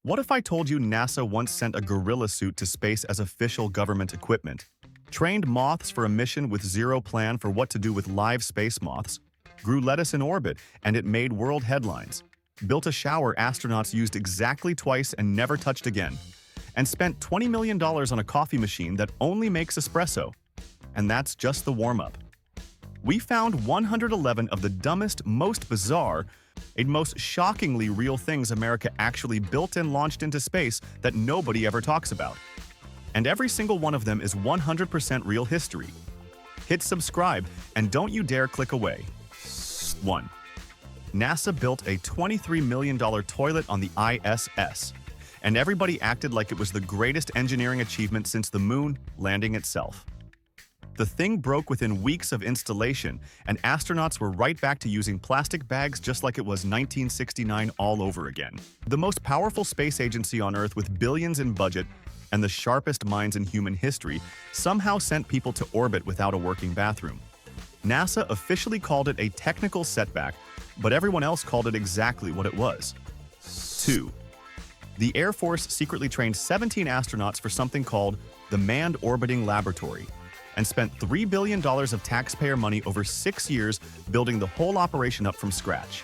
What if I told you NASA once sent a gorilla suit to space as official government equipment, trained moths for a mission with zero plan for what to do with live space moths, grew lettuce in orbit and it made world headlines, built a shower astronauts used exactly twice and never touched again, and spent $20 million on a coffee machine that only makes espresso? And that's just the warm-up. We found 111 of the dumbest, most bizarre, and most shockingly real things America actually built and launched into space that nobody ever talks about. And every single one of them is 100% real history. Hit subscribe and don't you dare click away. 1. NASA built a $23 million toilet on the ISS, and everybody acted like it was the greatest engineering achievement since the moon landing itself. The thing broke within weeks of installation, and astronauts were right back to using plastic bags just like it was 1969 all over again. The most powerful space agency on Earth with billions in budget and the sharpest minds in human history somehow sent people to orbit without a working bathroom. NASA officially called it a technical setback, but everyone else called it exactly what it was. 2. The Air Force secretly trained 17 astronauts for something called the Manned Orbiting Laboratory, and spent $3 billion of taxpayer money over 6 years building the whole operation up from scratch.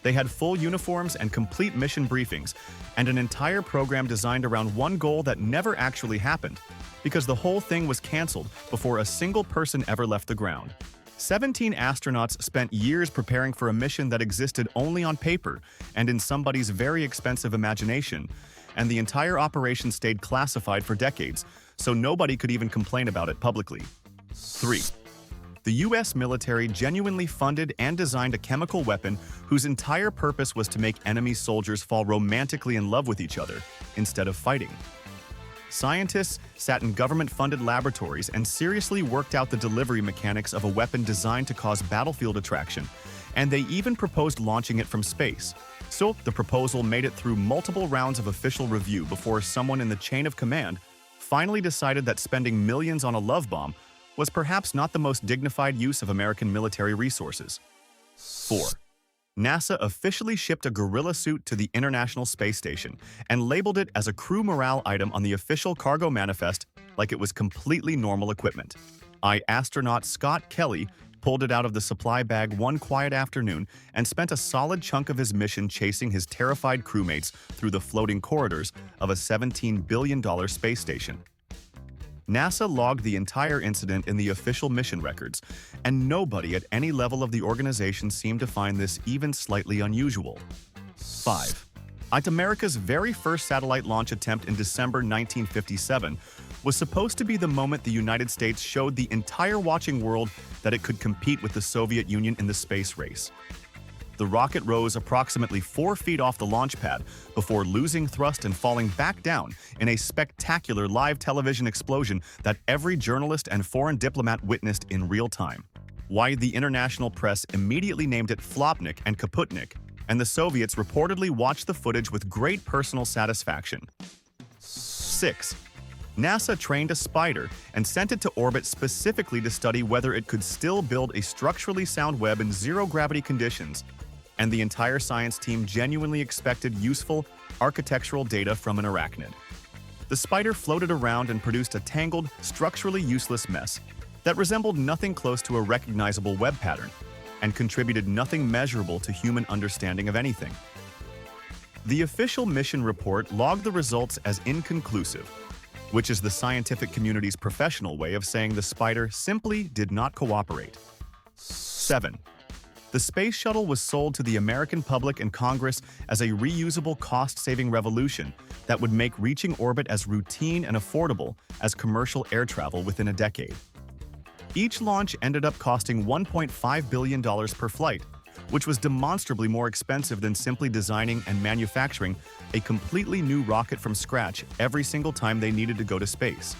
They had full uniforms and complete mission briefings, and an entire program designed around one goal that never actually happened, because the whole thing was canceled before a single person ever left the ground. 17 astronauts spent years preparing for a mission that existed only on paper and in somebody's very expensive imagination, and the entire operation stayed classified for decades, so nobody could even complain about it publicly. 3. The US military genuinely funded and designed a chemical weapon whose entire purpose was to make enemy soldiers fall romantically in love with each other instead of fighting. Scientists sat in government-funded laboratories and seriously worked out the delivery mechanics of a weapon designed to cause battlefield attraction, and they even proposed launching it from space. So the proposal made it through multiple rounds of official review before someone in the chain of command finally decided that spending millions on a love bomb was perhaps not the most dignified use of American military resources. 4. NASA officially shipped a gorilla suit to the International Space Station and labeled it as a crew morale item on the official cargo manifest like it was completely normal equipment. Astronaut Scott Kelly pulled it out of the supply bag one quiet afternoon and spent a solid chunk of his mission chasing his terrified crewmates through the floating corridors of a $17 billion space station. NASA logged the entire incident in the official mission records, and nobody at any level of the organization seemed to find this even slightly unusual. 5. At America's very first satellite launch attempt in December 1957 was supposed to be the moment the United States showed the entire watching world that it could compete with the Soviet Union in the space race. The rocket rose approximately 4 feet off the launch pad before losing thrust and falling back down in a spectacular live television explosion that every journalist and foreign diplomat witnessed in real time. Why the international press immediately named it Flopnik and Kaputnik, and the Soviets reportedly watched the footage with great personal satisfaction. 6. NASA trained a spider and sent it to orbit specifically to study whether it could still build a structurally sound web in zero-gravity conditions, and the entire science team genuinely expected useful architectural data from an arachnid. The spider floated around and produced a tangled, structurally useless mess that resembled nothing close to a recognizable web pattern and contributed nothing measurable to human understanding of anything. The official mission report logged the results as inconclusive, which is the scientific community's professional way of saying the spider simply did not cooperate. 7. The space shuttle was sold to the American public and Congress as a reusable cost-saving revolution that would make reaching orbit as routine and affordable as commercial air travel within a decade. Each launch ended up costing $1.5 billion per flight, which was demonstrably more expensive than simply designing and manufacturing a completely new rocket from scratch every single time they needed to go to space.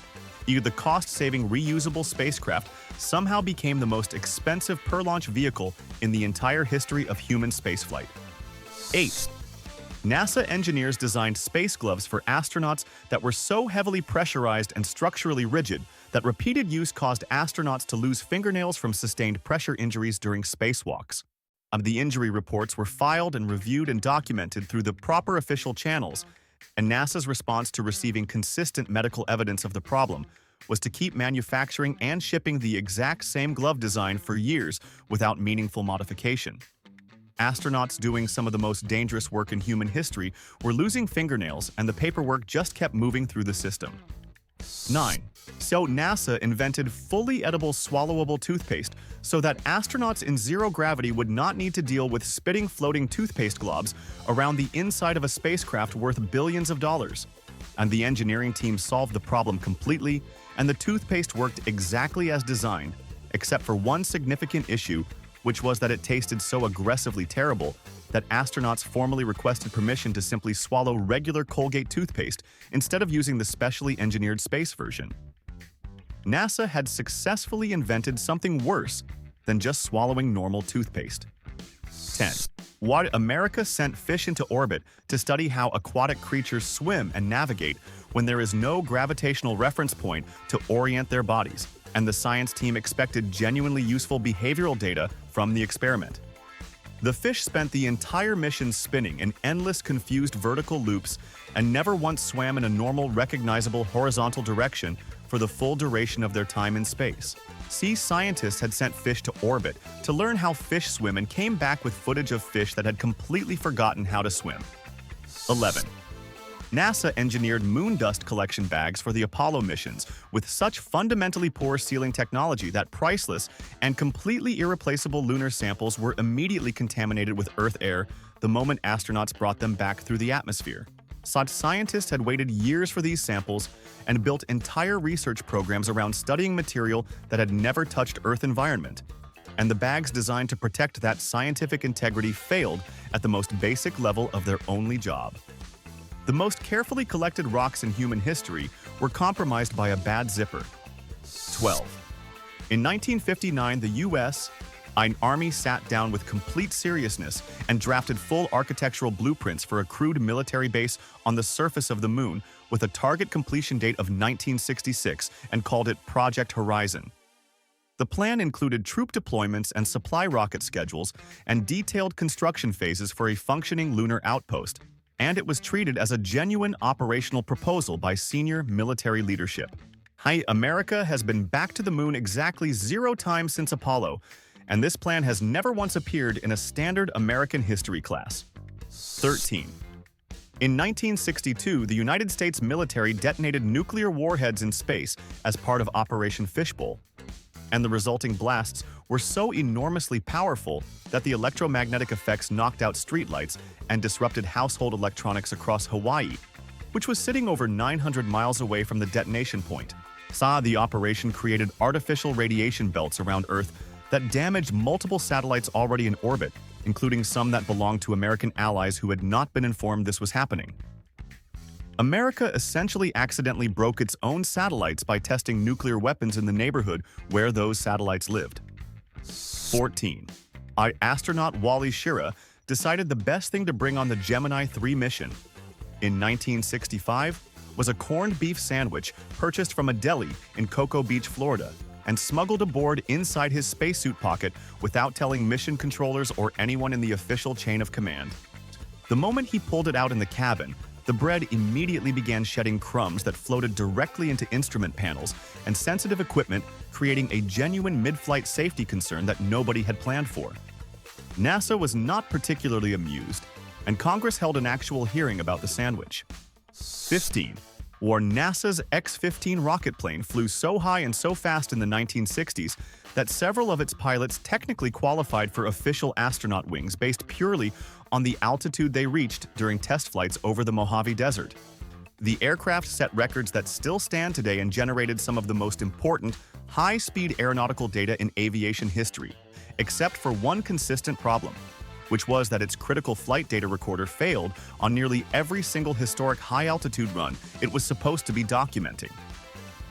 Either the cost-saving reusable spacecraft somehow became the most expensive per-launch vehicle in the entire history of human spaceflight. 8. NASA engineers designed space gloves for astronauts that were so heavily pressurized and structurally rigid that repeated use caused astronauts to lose fingernails from sustained pressure injuries during spacewalks. The injury reports were filed and reviewed and documented through the proper official channels, And NASA's response to receiving consistent medical evidence of the problem was to keep manufacturing and shipping the exact same glove design for years without meaningful modification. Astronauts doing some of the most dangerous work in human history were losing fingernails, and the paperwork just kept moving through the system. 9. So NASA invented fully edible swallowable toothpaste so that astronauts in zero gravity would not need to deal with spitting floating toothpaste globs around the inside of a spacecraft worth billions of dollars. And the engineering team solved the problem completely, and the toothpaste worked exactly as designed, except for one significant issue, which was that it tasted so aggressively terrible that astronauts formally requested permission to simply swallow regular Colgate toothpaste instead of using the specially engineered space version. NASA had successfully invented something worse than just swallowing normal toothpaste. 10. Why America sent fish into orbit to study how aquatic creatures swim and navigate when there is no gravitational reference point to orient their bodies, and the science team expected genuinely useful behavioral data from the experiment. The fish spent the entire mission spinning in endless confused vertical loops and never once swam in a normal recognizable horizontal direction for the full duration of their time in space. Sea scientists had sent fish to orbit to learn how fish swim and came back with footage of fish that had completely forgotten how to swim. 11. NASA engineered moon dust collection bags for the Apollo missions with such fundamentally poor sealing technology that priceless and completely irreplaceable lunar samples were immediately contaminated with Earth air the moment astronauts brought them back through the atmosphere. Such scientists had waited years for these samples and built entire research programs around studying material that had never touched Earth environment. And the bags designed to protect that scientific integrity failed at the most basic level of their only job. The most carefully collected rocks in human history were compromised by a bad zipper. 12. In 1959, the U.S. Army sat down with complete seriousness and drafted full architectural blueprints for a crewed military base on the surface of the moon with a target completion date of 1966 and called it Project Horizon. The plan included troop deployments and supply rocket schedules and detailed construction phases for a functioning lunar outpost, and it was treated as a genuine operational proposal by senior military leadership. Hi, America has been back to the moon exactly 0 times since Apollo, and this plan has never once appeared in a standard American history class. 13. In 1962, the United States military detonated nuclear warheads in space as part of Operation Fishbowl, and the resulting blasts were so enormously powerful that the electromagnetic effects knocked out streetlights and disrupted household electronics across Hawaii, which was sitting over 900 miles away from the detonation point. The operation created artificial radiation belts around Earth that damaged multiple satellites already in orbit, including some that belonged to American allies who had not been informed this was happening. America essentially accidentally broke its own satellites by testing nuclear weapons in the neighborhood where those satellites lived. 14. Astronaut Wally Schirra decided the best thing to bring on the Gemini 3 mission in 1965 was a corned beef sandwich purchased from a deli in Cocoa Beach, Florida, and smuggled aboard inside his spacesuit pocket without telling mission controllers or anyone in the official chain of command. The moment he pulled it out in the cabin, the bread immediately began shedding crumbs that floated directly into instrument panels and sensitive equipment, creating a genuine mid-flight safety concern that nobody had planned for. NASA was not particularly amused, and Congress held an actual hearing about the sandwich. 15. NASA's X-15 rocket plane flew so high and so fast in the 1960s that several of its pilots technically qualified for official astronaut wings based purely on the altitude they reached during test flights over the Mojave Desert. The aircraft set records that still stand today and generated some of the most important high-speed aeronautical data in aviation history, except for one consistent problem, which was that its critical flight data recorder failed on nearly every single historic high-altitude run it was supposed to be documenting.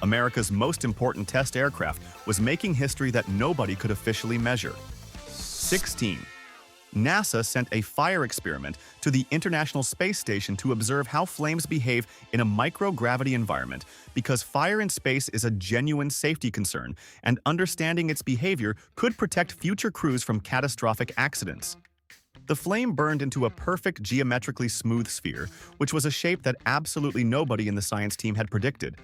America's most important test aircraft was making history that nobody could officially measure. 16. NASA sent a fire experiment to the International Space Station to observe how flames behave in a microgravity environment because fire in space is a genuine safety concern, and understanding its behavior could protect future crews from catastrophic accidents. The flame burned into a perfect geometrically smooth sphere, which was a shape that absolutely nobody in the science team had predicted.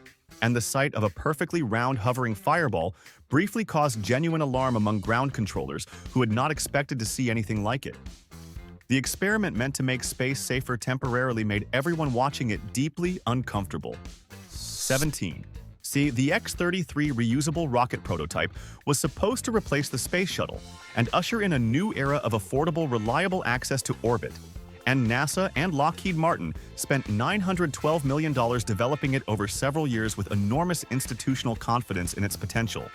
And the sight of a perfectly round hovering fireball briefly caused genuine alarm among ground controllers who had not expected to see anything like it. The experiment meant to make space safer temporarily made everyone watching it deeply uncomfortable. 17. See, the X-33 reusable rocket prototype was supposed to replace the space shuttle and usher in a new era of affordable, reliable access to orbit. And NASA and Lockheed Martin spent $912 million developing it over several years with enormous institutional confidence in its potential.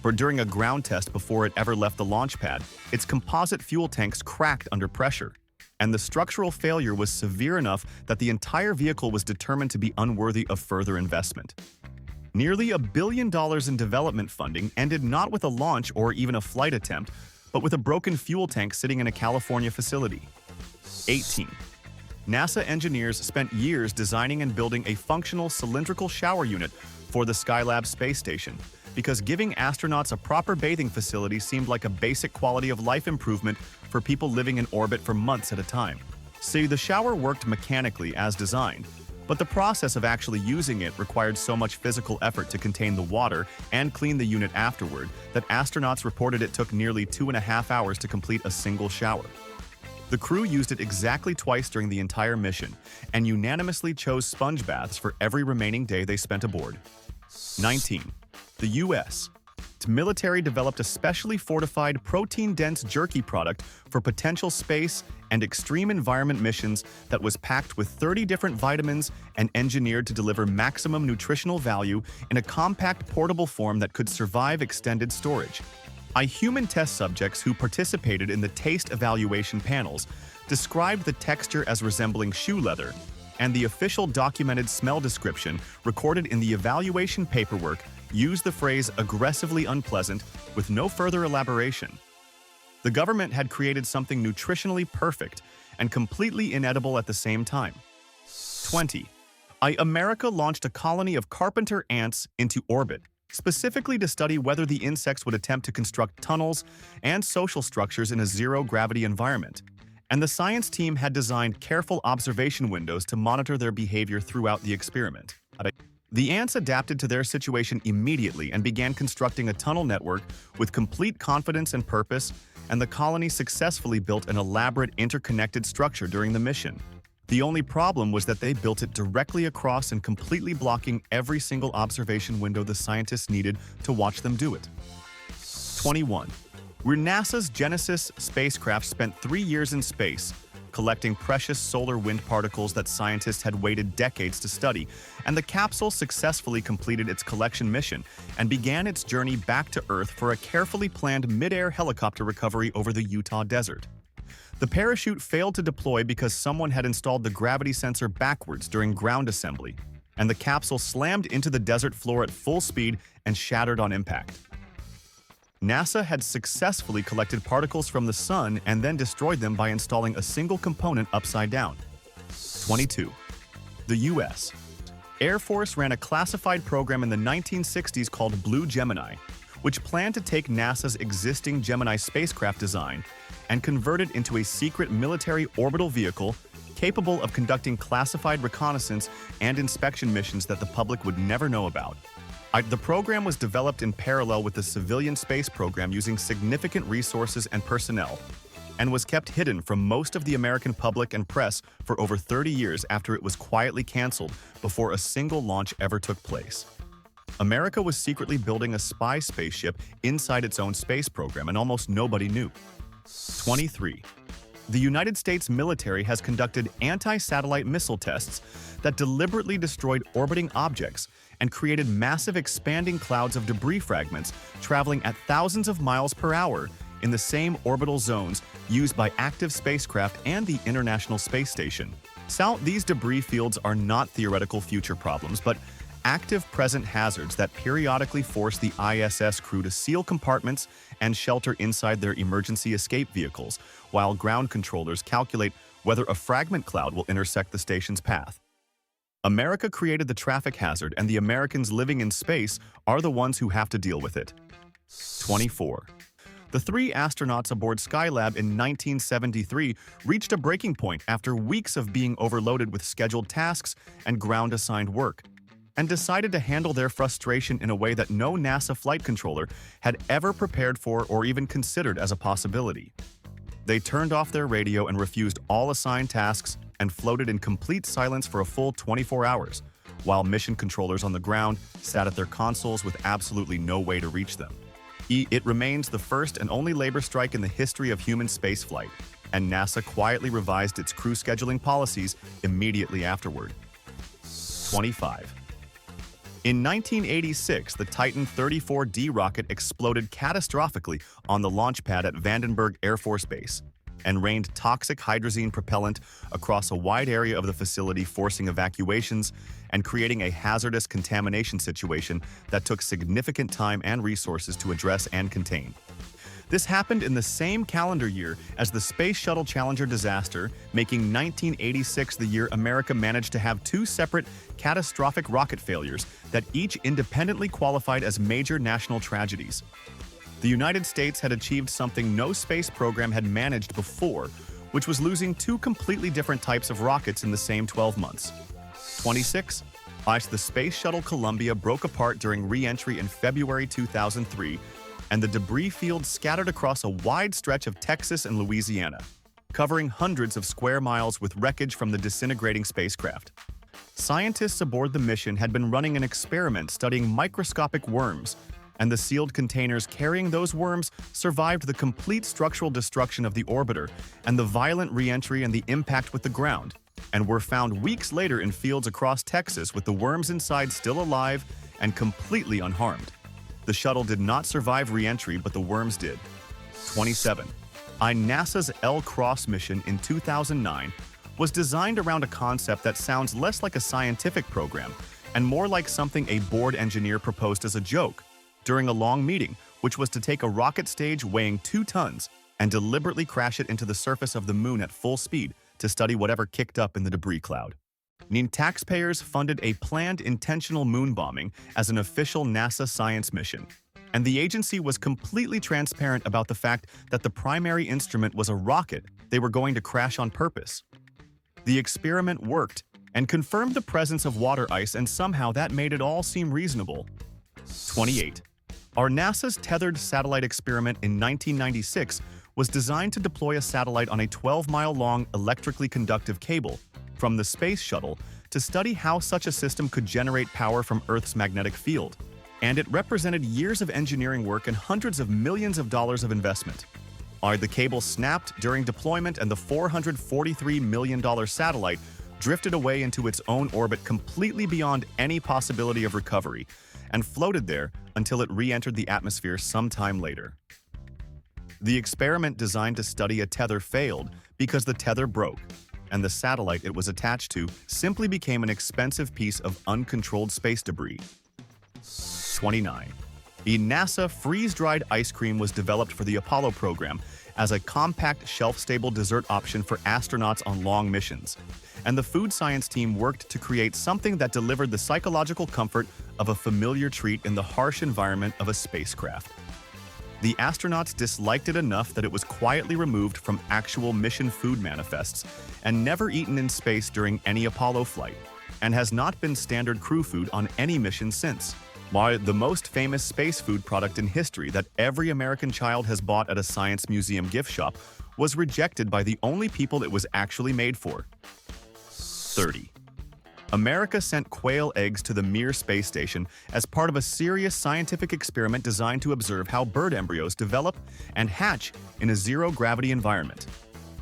But during a ground test before it ever left the launch pad, its composite fuel tanks cracked under pressure. And the structural failure was severe enough that the entire vehicle was determined to be unworthy of further investment. Nearly $1 billion in development funding ended not with a launch or even a flight attempt, but with a broken fuel tank sitting in a California facility. 18. NASA engineers spent years designing and building a functional cylindrical shower unit for the Skylab space station, because giving astronauts a proper bathing facility seemed like a basic quality of life improvement for people living in orbit for months at a time. See, the shower worked mechanically as designed, but the process of actually using it required so much physical effort to contain the water and clean the unit afterward that astronauts reported it took nearly 2.5 hours to complete a single shower. The crew used it exactly twice during the entire mission and unanimously chose sponge baths for every remaining day they spent aboard. 19. The U.S. The military developed a specially fortified protein-dense jerky product for potential space and extreme environment missions that was packed with 30 different vitamins and engineered to deliver maximum nutritional value in a compact portable form that could survive extended storage. Human test subjects who participated in the taste evaluation panels described the texture as resembling shoe leather, and the official documented smell description recorded in the evaluation paperwork used the phrase aggressively unpleasant with no further elaboration. The government had created something nutritionally perfect and completely inedible at the same time. 20. America launched a colony of carpenter ants into orbit, specifically to study whether the insects would attempt to construct tunnels and social structures in a zero-gravity environment. And the science team had designed careful observation windows to monitor their behavior throughout the experiment. The ants adapted to their situation immediately and began constructing a tunnel network with complete confidence and purpose, and the colony successfully built an elaborate interconnected structure during the mission. The only problem was that they built it directly across and completely blocking every single observation window the scientists needed to watch them do it. 21. Where NASA's Genesis spacecraft spent 3 years in space, collecting precious solar wind particles that scientists had waited decades to study, and the capsule successfully completed its collection mission and began its journey back to Earth for a carefully planned mid-air helicopter recovery over the Utah desert. The parachute failed to deploy because someone had installed the gravity sensor backwards during ground assembly, and the capsule slammed into the desert floor at full speed and shattered on impact. NASA had successfully collected particles from the sun and then destroyed them by installing a single component upside down. 22. The U.S. Air Force ran a classified program in the 1960s called Blue Gemini, which planned to take NASA's existing Gemini spacecraft design and convert it into a secret military orbital vehicle capable of conducting classified reconnaissance and inspection missions that the public would never know about. The program was developed in parallel with the civilian space program using significant resources and personnel, and was kept hidden from most of the American public and press for over 30 years after it was quietly canceled before a single launch ever took place. America was secretly building a spy spaceship inside its own space program, and almost nobody knew. 23. The United States military has conducted anti-satellite missile tests that deliberately destroyed orbiting objects and created massive expanding clouds of debris fragments traveling at thousands of miles per hour in the same orbital zones used by active spacecraft and the International Space Station. These debris fields are not theoretical future problems, but active present hazards that periodically force the ISS crew to seal compartments and shelter inside their emergency escape vehicles, while ground controllers calculate whether a fragment cloud will intersect the station's path. America created the traffic hazard, and the Americans living in space are the ones who have to deal with it. 24. The three astronauts aboard Skylab in 1973 reached a breaking point after weeks of being overloaded with scheduled tasks and ground-assigned work, and decided to handle their frustration in a way that no NASA flight controller had ever prepared for or even considered as a possibility. They turned off their radio and refused all assigned tasks and floated in complete silence for a full 24 hours, while mission controllers on the ground sat at their consoles with absolutely no way to reach them. It remains the first and only labor strike in the history of human spaceflight, and NASA quietly revised its crew scheduling policies immediately afterward. 25. In 1986, the Titan 34D rocket exploded catastrophically on the launch pad at Vandenberg Air Force Base and rained toxic hydrazine propellant across a wide area of the facility, forcing evacuations and creating a hazardous contamination situation that took significant time and resources to address and contain. This happened in the same calendar year as the Space Shuttle Challenger disaster, making 1986 the year America managed to have two separate catastrophic rocket failures that each independently qualified as major national tragedies. The United States had achieved something no space program had managed before, which was losing two completely different types of rockets in the same 12 months. 26. The Space Shuttle Columbia broke apart during re-entry in February 2003, and the debris field scattered across a wide stretch of Texas and Louisiana, covering hundreds of square miles with wreckage from the disintegrating spacecraft. Scientists aboard the mission had been running an experiment studying microscopic worms, and the sealed containers carrying those worms survived the complete structural destruction of the orbiter and the violent re-entry and the impact with the ground, and were found weeks later in fields across Texas with the worms inside still alive and completely unharmed. The shuttle did not survive re-entry, but the worms did. 27. NASA's L-Cross mission in 2009 was designed around a concept that sounds less like a scientific program and more like something a board engineer proposed as a joke during a long meeting, which was to take a rocket stage weighing 2 tons and deliberately crash it into the surface of the moon at full speed to study whatever kicked up in the debris cloud. Taxpayers funded a planned intentional moon bombing as an official NASA science mission, and the agency was completely transparent about the fact that the primary instrument was a rocket they were going to crash on purpose. The experiment worked and confirmed the presence of water ice, and somehow that made it all seem reasonable. 28. NASA's tethered satellite experiment in 1996 was designed to deploy a satellite on a 12-mile-long electrically conductive cable from the space shuttle to study how such a system could generate power from Earth's magnetic field, and it represented years of engineering work and hundreds of millions of dollars of investment. The cable snapped during deployment, and the $443 million satellite drifted away into its own orbit completely beyond any possibility of recovery, and floated there until it re-entered the atmosphere sometime later. The experiment designed to study a tether failed because the tether broke, and the satellite it was attached to simply became an expensive piece of uncontrolled space debris. 29. NASA freeze-dried ice cream was developed for the Apollo program as a compact, shelf-stable dessert option for astronauts on long missions, and the food science team worked to create something that delivered the psychological comfort of a familiar treat in the harsh environment of a spacecraft. The astronauts disliked it enough that it was quietly removed from actual mission food manifests and never eaten in space during any Apollo flight, and has not been standard crew food on any mission since. The most famous space food product in history that every American child has bought at a science museum gift shop was rejected by the only people it was actually made for. 30. America sent quail eggs to the Mir space station as part of a serious scientific experiment designed to observe how bird embryos develop and hatch in a zero-gravity environment.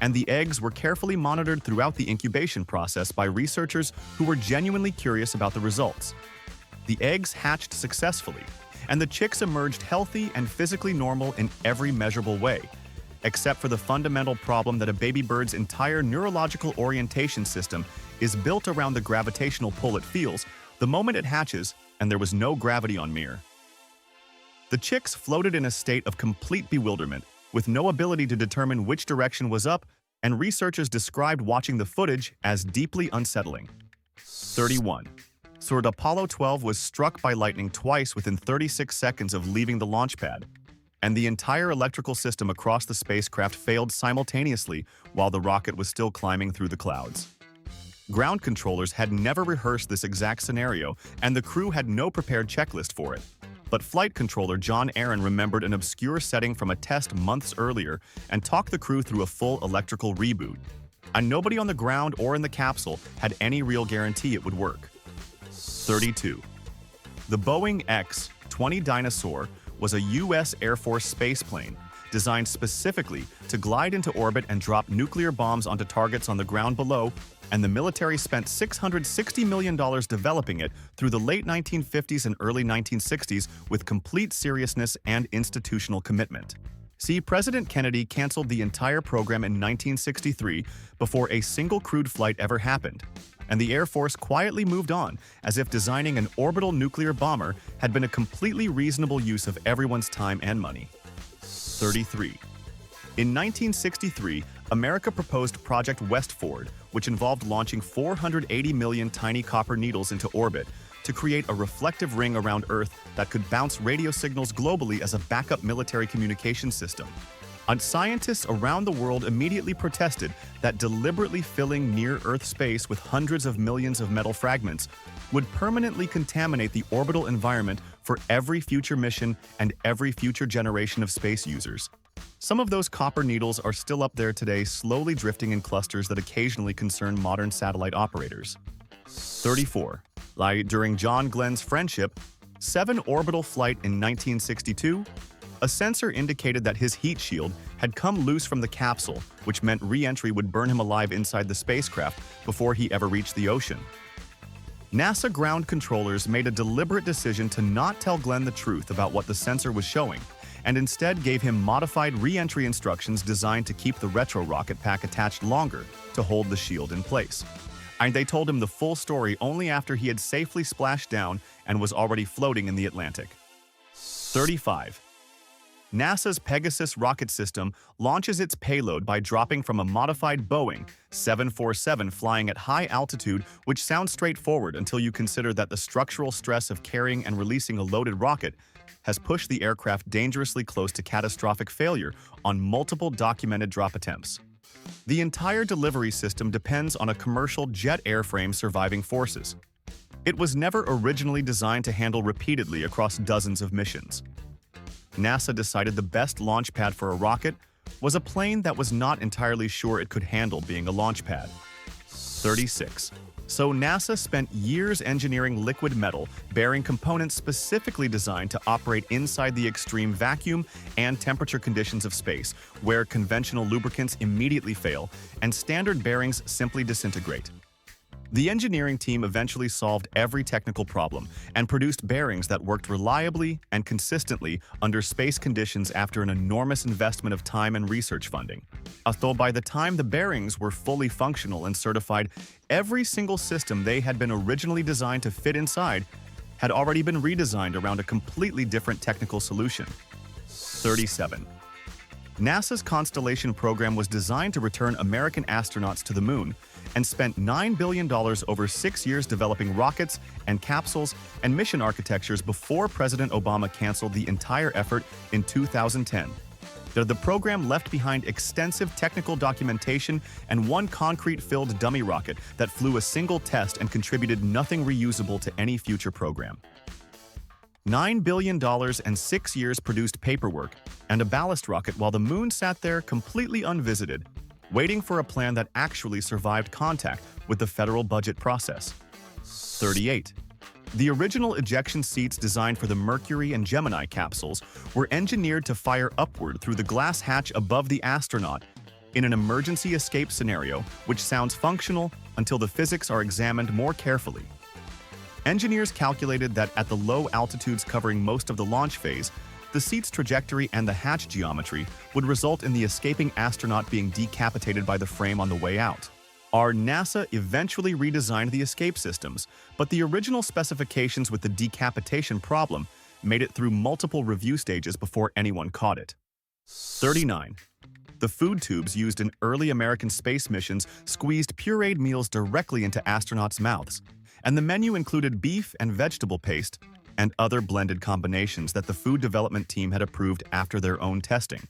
And the eggs were carefully monitored throughout the incubation process by researchers who were genuinely curious about the results. The eggs hatched successfully, and the chicks emerged healthy and physically normal in every measurable way, except for the fundamental problem that a baby bird's entire neurological orientation system is built around the gravitational pull it feels the moment it hatches, and there was no gravity on Mir. The chicks floated in a state of complete bewilderment, with no ability to determine which direction was up, and researchers described watching the footage as deeply unsettling. 31. Apollo 12 was struck by lightning twice within 36 seconds of leaving the launch pad, and the entire electrical system across the spacecraft failed simultaneously while the rocket was still climbing through the clouds. Ground controllers had never rehearsed this exact scenario, and the crew had no prepared checklist for it. But flight controller John Aaron remembered an obscure setting from a test months earlier and talked the crew through a full electrical reboot. And nobody on the ground or in the capsule had any real guarantee it would work. 32. The Boeing X-20 Dinosaur was a U.S. Air Force spaceplane designed specifically to glide into orbit and drop nuclear bombs onto targets on the ground below, and the military spent $660 million developing it through the late 1950s and early 1960s with complete seriousness and institutional commitment. See, President Kennedy canceled the entire program in 1963 before a single crewed flight ever happened, and the Air Force quietly moved on as if designing an orbital nuclear bomber had been a completely reasonable use of everyone's time and money. 33. In 1963, America proposed Project Westford, which involved launching 480 million tiny copper needles into orbit to create a reflective ring around Earth that could bounce radio signals globally as a backup military communication system. And scientists around the world immediately protested that deliberately filling near-Earth space with hundreds of millions of metal fragments would permanently contaminate the orbital environment for every future mission and every future generation of space users. Some of those copper needles are still up there today, slowly drifting in clusters that occasionally concern modern satellite operators. 34. During John Glenn's Friendship 7 orbital flight in 1962, a sensor indicated that his heat shield had come loose from the capsule, which meant re-entry would burn him alive inside the spacecraft before he ever reached the ocean. NASA ground controllers made a deliberate decision to not tell Glenn the truth about what the sensor was showing, and instead gave him modified re-entry instructions designed to keep the retro rocket pack attached longer to hold the shield in place. And they told him the full story only after he had safely splashed down and was already floating in the Atlantic. 35. NASA's Pegasus rocket system launches its payload by dropping from a modified Boeing 747 flying at high altitude, which sounds straightforward until you consider that the structural stress of carrying and releasing a loaded rocket has pushed the aircraft dangerously close to catastrophic failure on multiple documented drop attempts. The entire delivery system depends on a commercial jet airframe surviving forces. It was never originally designed to handle repeatedly across dozens of missions. NASA decided the best launch pad for a rocket was a plane that was not entirely sure it could handle being a launch pad. 36. So NASA spent years engineering liquid metal bearing components specifically designed to operate inside the extreme vacuum and temperature conditions of space, where conventional lubricants immediately fail and standard bearings simply disintegrate. The engineering team eventually solved every technical problem and produced bearings that worked reliably and consistently under space conditions after an enormous investment of time and research funding. Although by the time the bearings were fully functional and certified, every single system they had been originally designed to fit inside had already been redesigned around a completely different technical solution. 37. NASA's Constellation program was designed to return American astronauts to the Moon and spent $9 billion over 6 years developing rockets and capsules and mission architectures before President Obama canceled the entire effort in 2010. The program left behind extensive technical documentation and one concrete-filled dummy rocket that flew a single test and contributed nothing reusable to any future program. $9 billion and 6 years produced paperwork and a ballast rocket while the Moon sat there completely unvisited, waiting for a plan that actually survived contact with the federal budget process. 38. The original ejection seats designed for the Mercury and Gemini capsules were engineered to fire upward through the glass hatch above the astronaut in an emergency escape scenario, which sounds functional until the physics are examined more carefully. Engineers calculated that at the low altitudes covering most of the launch phase, the seat's trajectory and the hatch geometry would result in the escaping astronaut being decapitated by the frame on the way out. NASA eventually redesigned the escape systems, but the original specifications with the decapitation problem made it through multiple review stages before anyone caught it. 39. The food tubes used in early American space missions squeezed pureed meals directly into astronauts' mouths, and the menu included beef and vegetable paste and other blended combinations that the food development team had approved after their own testing.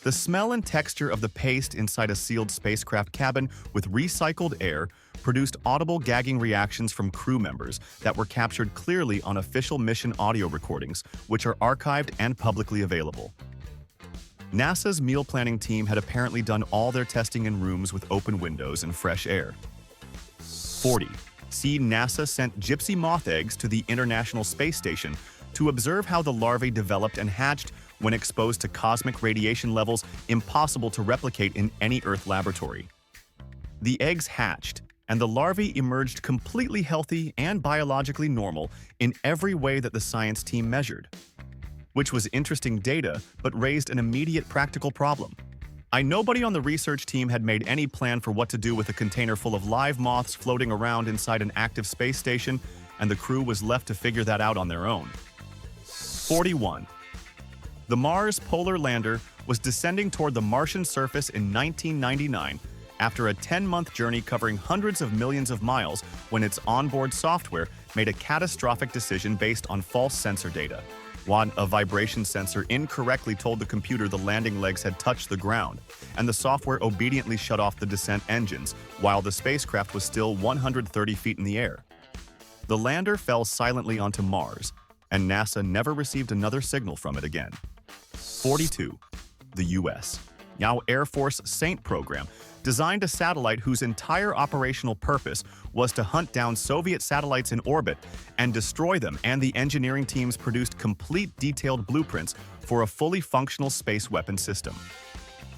The smell and texture of the paste inside a sealed spacecraft cabin with recycled air produced audible gagging reactions from crew members that were captured clearly on official mission audio recordings, which are archived and publicly available. NASA's meal planning team had apparently done all their testing in rooms with open windows and fresh air. 40. See, NASA sent gypsy moth eggs to the International Space Station to observe how the larvae developed and hatched when exposed to cosmic radiation levels impossible to replicate in any Earth laboratory. The eggs hatched, and the larvae emerged completely healthy and biologically normal in every way that the science team measured. Which was interesting data, but raised an immediate practical problem. Nobody on the research team had made any plan for what to do with a container full of live moths floating around inside an active space station, and the crew was left to figure that out on their own. 41. The Mars Polar Lander was descending toward the Martian surface in 1999 after a 10-month journey covering hundreds of millions of miles when its onboard software made a catastrophic decision based on false sensor data. A vibration sensor incorrectly told the computer the landing legs had touched the ground, and the software obediently shut off the descent engines while the spacecraft was still 130 feet in the air. The lander fell silently onto Mars, and NASA never received another signal from it again. 42. The U.S. Air Force SAINT program designed a satellite whose entire operational purpose was to hunt down Soviet satellites in orbit and destroy them, and the engineering teams produced complete detailed blueprints for a fully functional space weapon system.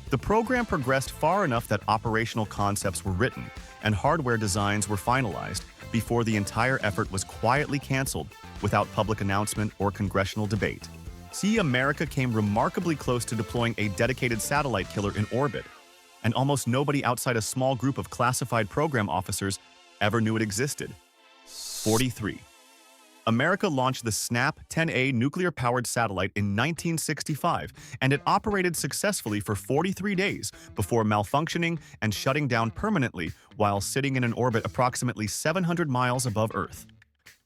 The program progressed far enough that operational concepts were written and hardware designs were finalized before the entire effort was quietly canceled without public announcement or congressional debate. America came remarkably close to deploying a dedicated satellite killer in orbit, and almost nobody outside a small group of classified program officers ever knew it existed. 43. America launched the SNAP-10A nuclear-powered satellite in 1965, and it operated successfully for 43 days before malfunctioning and shutting down permanently while sitting in an orbit approximately 700 miles above Earth.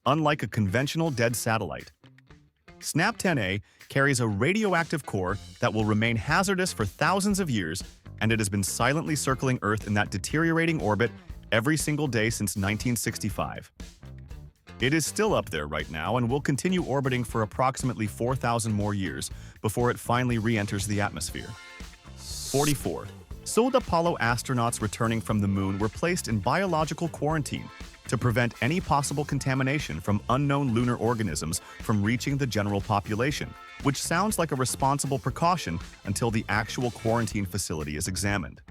Unlike a conventional dead satellite, SNAP-10A carries a radioactive core that will remain hazardous for thousands of years, and it has been silently circling Earth in that deteriorating orbit every single day since 1965. It is still up there right now and will continue orbiting for approximately 4,000 more years before it finally re-enters the atmosphere. 44. Sold Apollo astronauts returning from the moon were placed in biological quarantine to prevent any possible contamination from unknown lunar organisms from reaching the general population, which sounds like a responsible precaution until the actual quarantine facility is examined.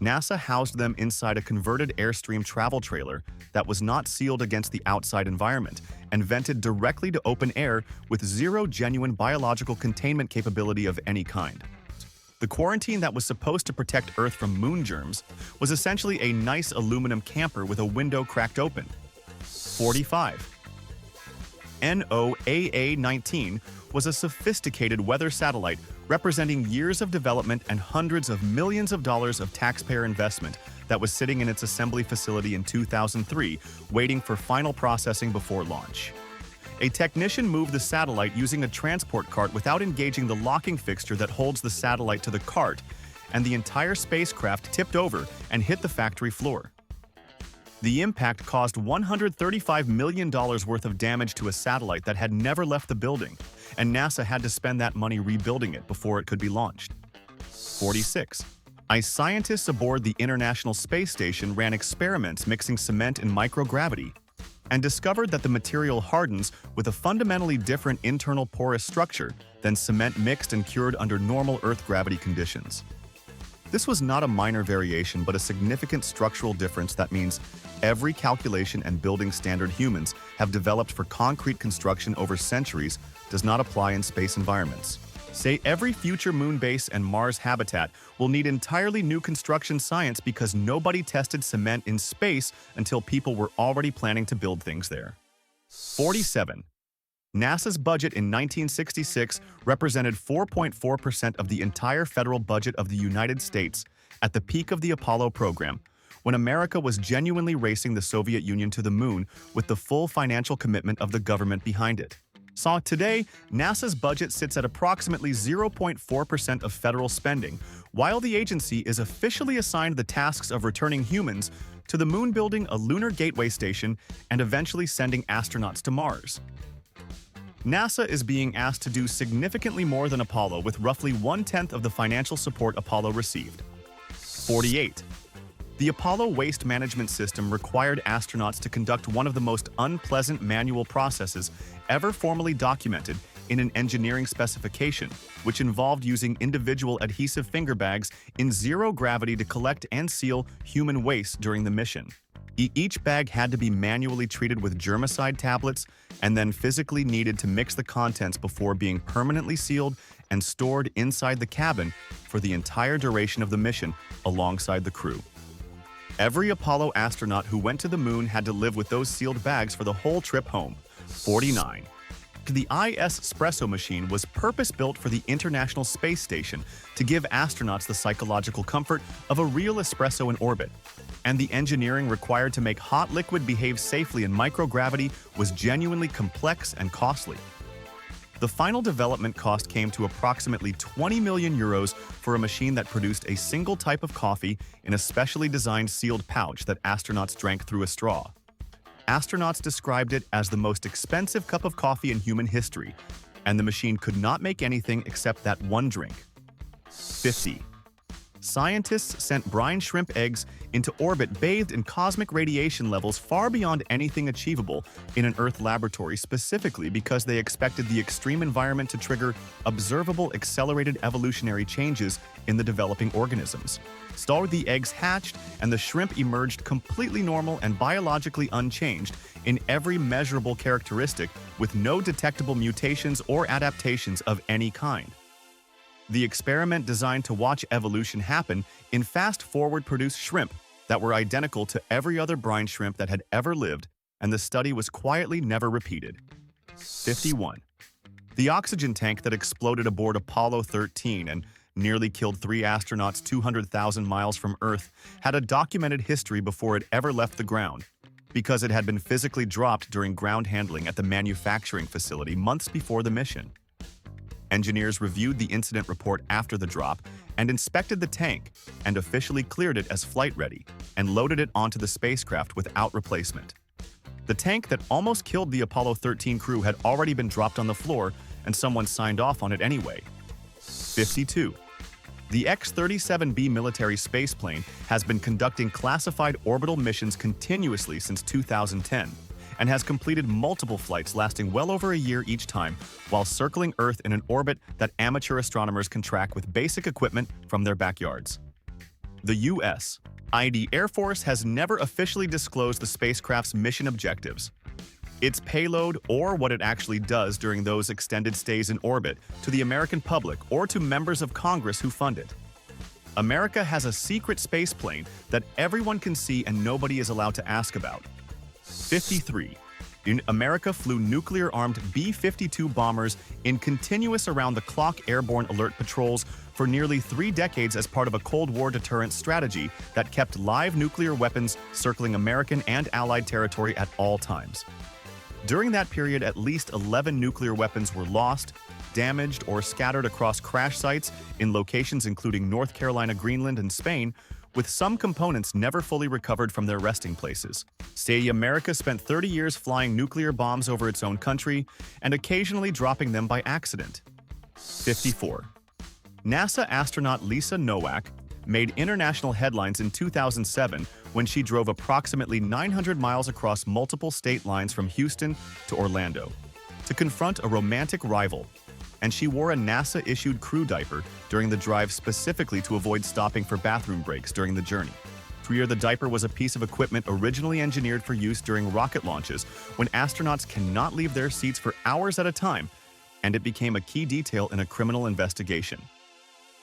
NASA housed them inside a converted Airstream travel trailer that was not sealed against the outside environment and vented directly to open air with zero genuine biological containment capability of any kind. The quarantine that was supposed to protect Earth from moon germs was essentially a nice aluminum camper with a window cracked open. 45. NOAA-19 was a sophisticated weather satellite representing years of development and hundreds of millions of dollars of taxpayer investment that was sitting in its assembly facility in 2003, waiting for final processing before launch. A technician moved the satellite using a transport cart without engaging the locking fixture that holds the satellite to the cart, and the entire spacecraft tipped over and hit the factory floor. The impact caused $135 million worth of damage to a satellite that had never left the building, and NASA had to spend that money rebuilding it before it could be launched. 46. Scientists aboard the International Space Station ran experiments mixing cement in microgravity and discovered that the material hardens with a fundamentally different internal porous structure than cement mixed and cured under normal Earth gravity conditions. This was not a minor variation, but a significant structural difference that means every calculation and building standard humans have developed for concrete construction over centuries does not apply in space environments. Every future moon base and Mars habitat will need entirely new construction science because nobody tested cement in space until people were already planning to build things there. 47. NASA's budget in 1966 represented 4.4% of the entire federal budget of the United States at the peak of the Apollo program, when America was genuinely racing the Soviet Union to the moon with the full financial commitment of the government behind it. So today, NASA's budget sits at approximately 0.4% of federal spending, while the agency is officially assigned the tasks of returning humans to the moon, building a lunar gateway station, and eventually sending astronauts to Mars. NASA is being asked to do significantly more than Apollo, with roughly 1/10 of the financial support Apollo received. 48. The Apollo waste management system required astronauts to conduct one of the most unpleasant manual processes ever formally documented in an engineering specification, which involved using individual adhesive finger bags in zero gravity to collect and seal human waste during the mission. Each bag had to be manually treated with germicide tablets and then physically needed to mix the contents before being permanently sealed and stored inside the cabin for the entire duration of the mission alongside the crew. Every Apollo astronaut who went to the moon had to live with those sealed bags for the whole trip home. 49. The IS espresso machine was purpose-built for the International Space Station to give astronauts the psychological comfort of a real espresso in orbit, and the engineering required to make hot liquid behave safely in microgravity was genuinely complex and costly. The final development cost came to approximately 20 million euros for a machine that produced a single type of coffee in a specially designed sealed pouch that astronauts drank through a straw. Astronauts described it as the most expensive cup of coffee in human history, and the machine could not make anything except that one drink. 50. Scientists sent brine shrimp eggs into orbit bathed in cosmic radiation levels far beyond anything achievable in an Earth laboratory, specifically because they expected the extreme environment to trigger observable accelerated evolutionary changes in the developing organisms. The eggs hatched, and the shrimp emerged completely normal and biologically unchanged in every measurable characteristic, with no detectable mutations or adaptations of any kind. The experiment, designed to watch evolution happen in fast-forward produced shrimp that were identical to every other brine shrimp that had ever lived, and the study was quietly never repeated. 51. The oxygen tank that exploded aboard Apollo 13 and nearly killed 3 astronauts 200,000 miles from Earth had a documented history before it ever left the ground, because it had been physically dropped during ground handling at the manufacturing facility months before the mission. Engineers reviewed the incident report after the drop and inspected the tank and officially cleared it as flight-ready and loaded it onto the spacecraft without replacement. The tank that almost killed the Apollo 13 crew had already been dropped on the floor, and someone signed off on it anyway. 52. The X-37B military spaceplane has been conducting classified orbital missions continuously since 2010. And has completed multiple flights lasting well over a year each time, while circling Earth in an orbit that amateur astronomers can track with basic equipment from their backyards. The U.S. Air Force has never officially disclosed the spacecraft's mission objectives, its payload, or what it actually does during those extended stays in orbit to the American public or to members of Congress who fund it. America has a secret spaceplane that everyone can see and nobody is allowed to ask about. 53. America flew nuclear-armed B-52 bombers in continuous around-the-clock airborne alert patrols for nearly 3 decades as part of a Cold War deterrent strategy that kept live nuclear weapons circling American and Allied territory at all times. During that period, at least 11 nuclear weapons were lost, damaged, or scattered across crash sites in locations including North Carolina, Greenland, and Spain, with some components never fully recovered from their resting places. America spent 30 years flying nuclear bombs over its own country and occasionally dropping them by accident. 54. NASA astronaut Lisa Nowak made international headlines in 2007 when she drove approximately 900 miles across multiple state lines from Houston to Orlando to confront a romantic rival, and she wore a NASA-issued crew diaper during the drive specifically to avoid stopping for bathroom breaks during the journey. The diaper was a piece of equipment originally engineered for use during rocket launches when astronauts cannot leave their seats for hours at a time, and it became a key detail in a criminal investigation.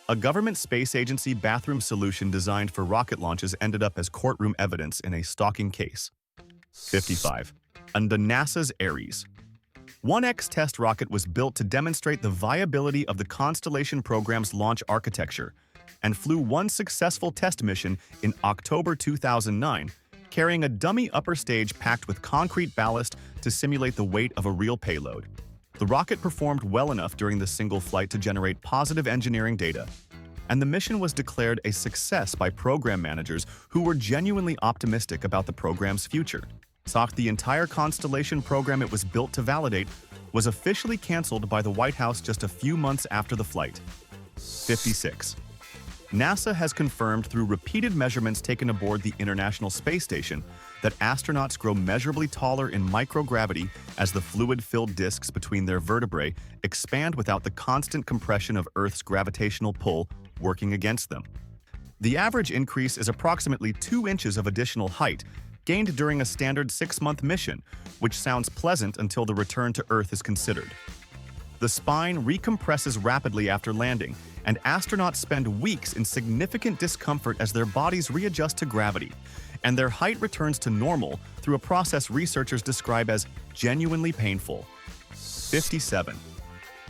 A government space agency bathroom solution designed for rocket launches ended up as courtroom evidence in a stalking case. 55. And the NASA's Ares. 1X test rocket was built to demonstrate the viability of the Constellation program's launch architecture, and flew one successful test mission in October 2009, carrying a dummy upper stage packed with concrete ballast to simulate the weight of a real payload. The rocket performed well enough during the single flight to generate positive engineering data, and the mission was declared a success by program managers who were genuinely optimistic about the program's future. The entire Constellation program it was built to validate was officially canceled by the White House just a few months after the flight. 56. NASA has confirmed through repeated measurements taken aboard the International Space Station that astronauts grow measurably taller in microgravity as the fluid-filled disks between their vertebrae expand without the constant compression of Earth's gravitational pull working against them. The average increase is approximately 2 inches of additional height, gained during a standard 6-month mission, which sounds pleasant until the return to Earth is considered. The spine recompresses rapidly after landing, and astronauts spend weeks in significant discomfort as their bodies readjust to gravity, and their height returns to normal through a process researchers describe as genuinely painful. 57.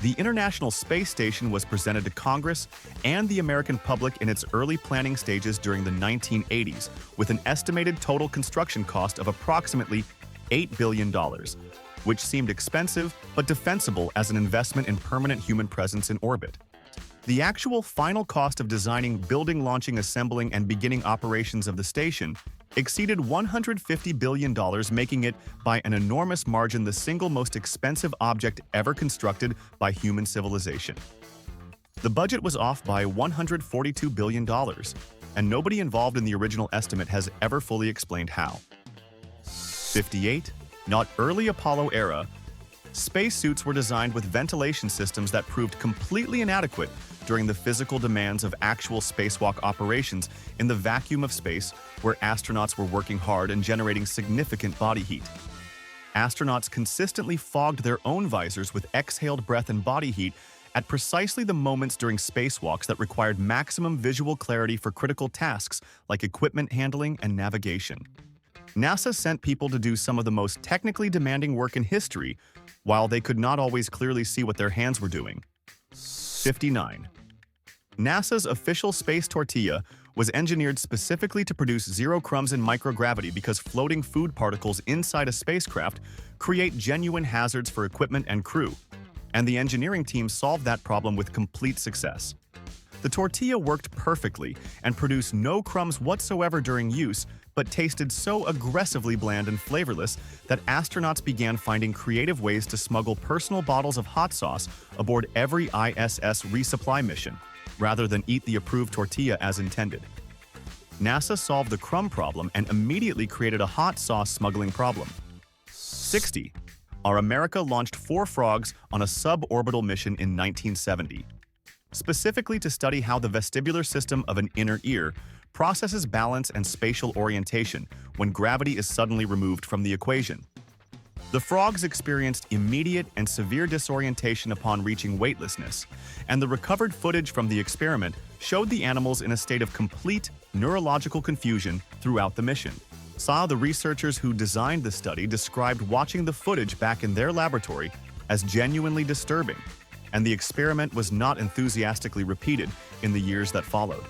The International Space Station was presented to Congress and the American public in its early planning stages during the 1980s, with an estimated total construction cost of approximately $8 billion, which seemed expensive but defensible as an investment in permanent human presence in orbit. The actual final cost of designing, building, launching, assembling, and beginning operations of the station exceeded $150 billion, making it, by an enormous margin, the single most expensive object ever constructed by human civilization. The budget was off by $142 billion, and nobody involved in the original estimate has ever fully explained how. 58. Not early Apollo era. Spacesuits were designed with ventilation systems that proved completely inadequate during the physical demands of actual spacewalk operations in the vacuum of space, where astronauts were working hard and generating significant body heat. Astronauts consistently fogged their own visors with exhaled breath and body heat at precisely the moments during spacewalks that required maximum visual clarity for critical tasks like equipment handling and navigation. NASA sent people to do some of the most technically demanding work in history, while they could not always clearly see what their hands were doing. 59. NASA's official space tortilla was engineered specifically to produce 0 crumbs in microgravity because floating food particles inside a spacecraft create genuine hazards for equipment and crew, and the engineering team solved that problem with complete success. The tortilla worked perfectly and produced no crumbs whatsoever during use, but tasted so aggressively bland and flavorless that astronauts began finding creative ways to smuggle personal bottles of hot sauce aboard every ISS resupply mission, rather than eat the approved tortilla as intended. NASA solved the crumb problem and immediately created a hot sauce smuggling problem. 60. Our America launched 4 frogs on a suborbital mission in 1970, specifically to study how the vestibular system of an inner ear processes balance and spatial orientation when gravity is suddenly removed from the equation. The frogs experienced immediate and severe disorientation upon reaching weightlessness, and the recovered footage from the experiment showed the animals in a state of complete neurological confusion throughout the mission. The researchers who designed the study described watching the footage back in their laboratory as genuinely disturbing, and the experiment was not enthusiastically repeated in the years that followed.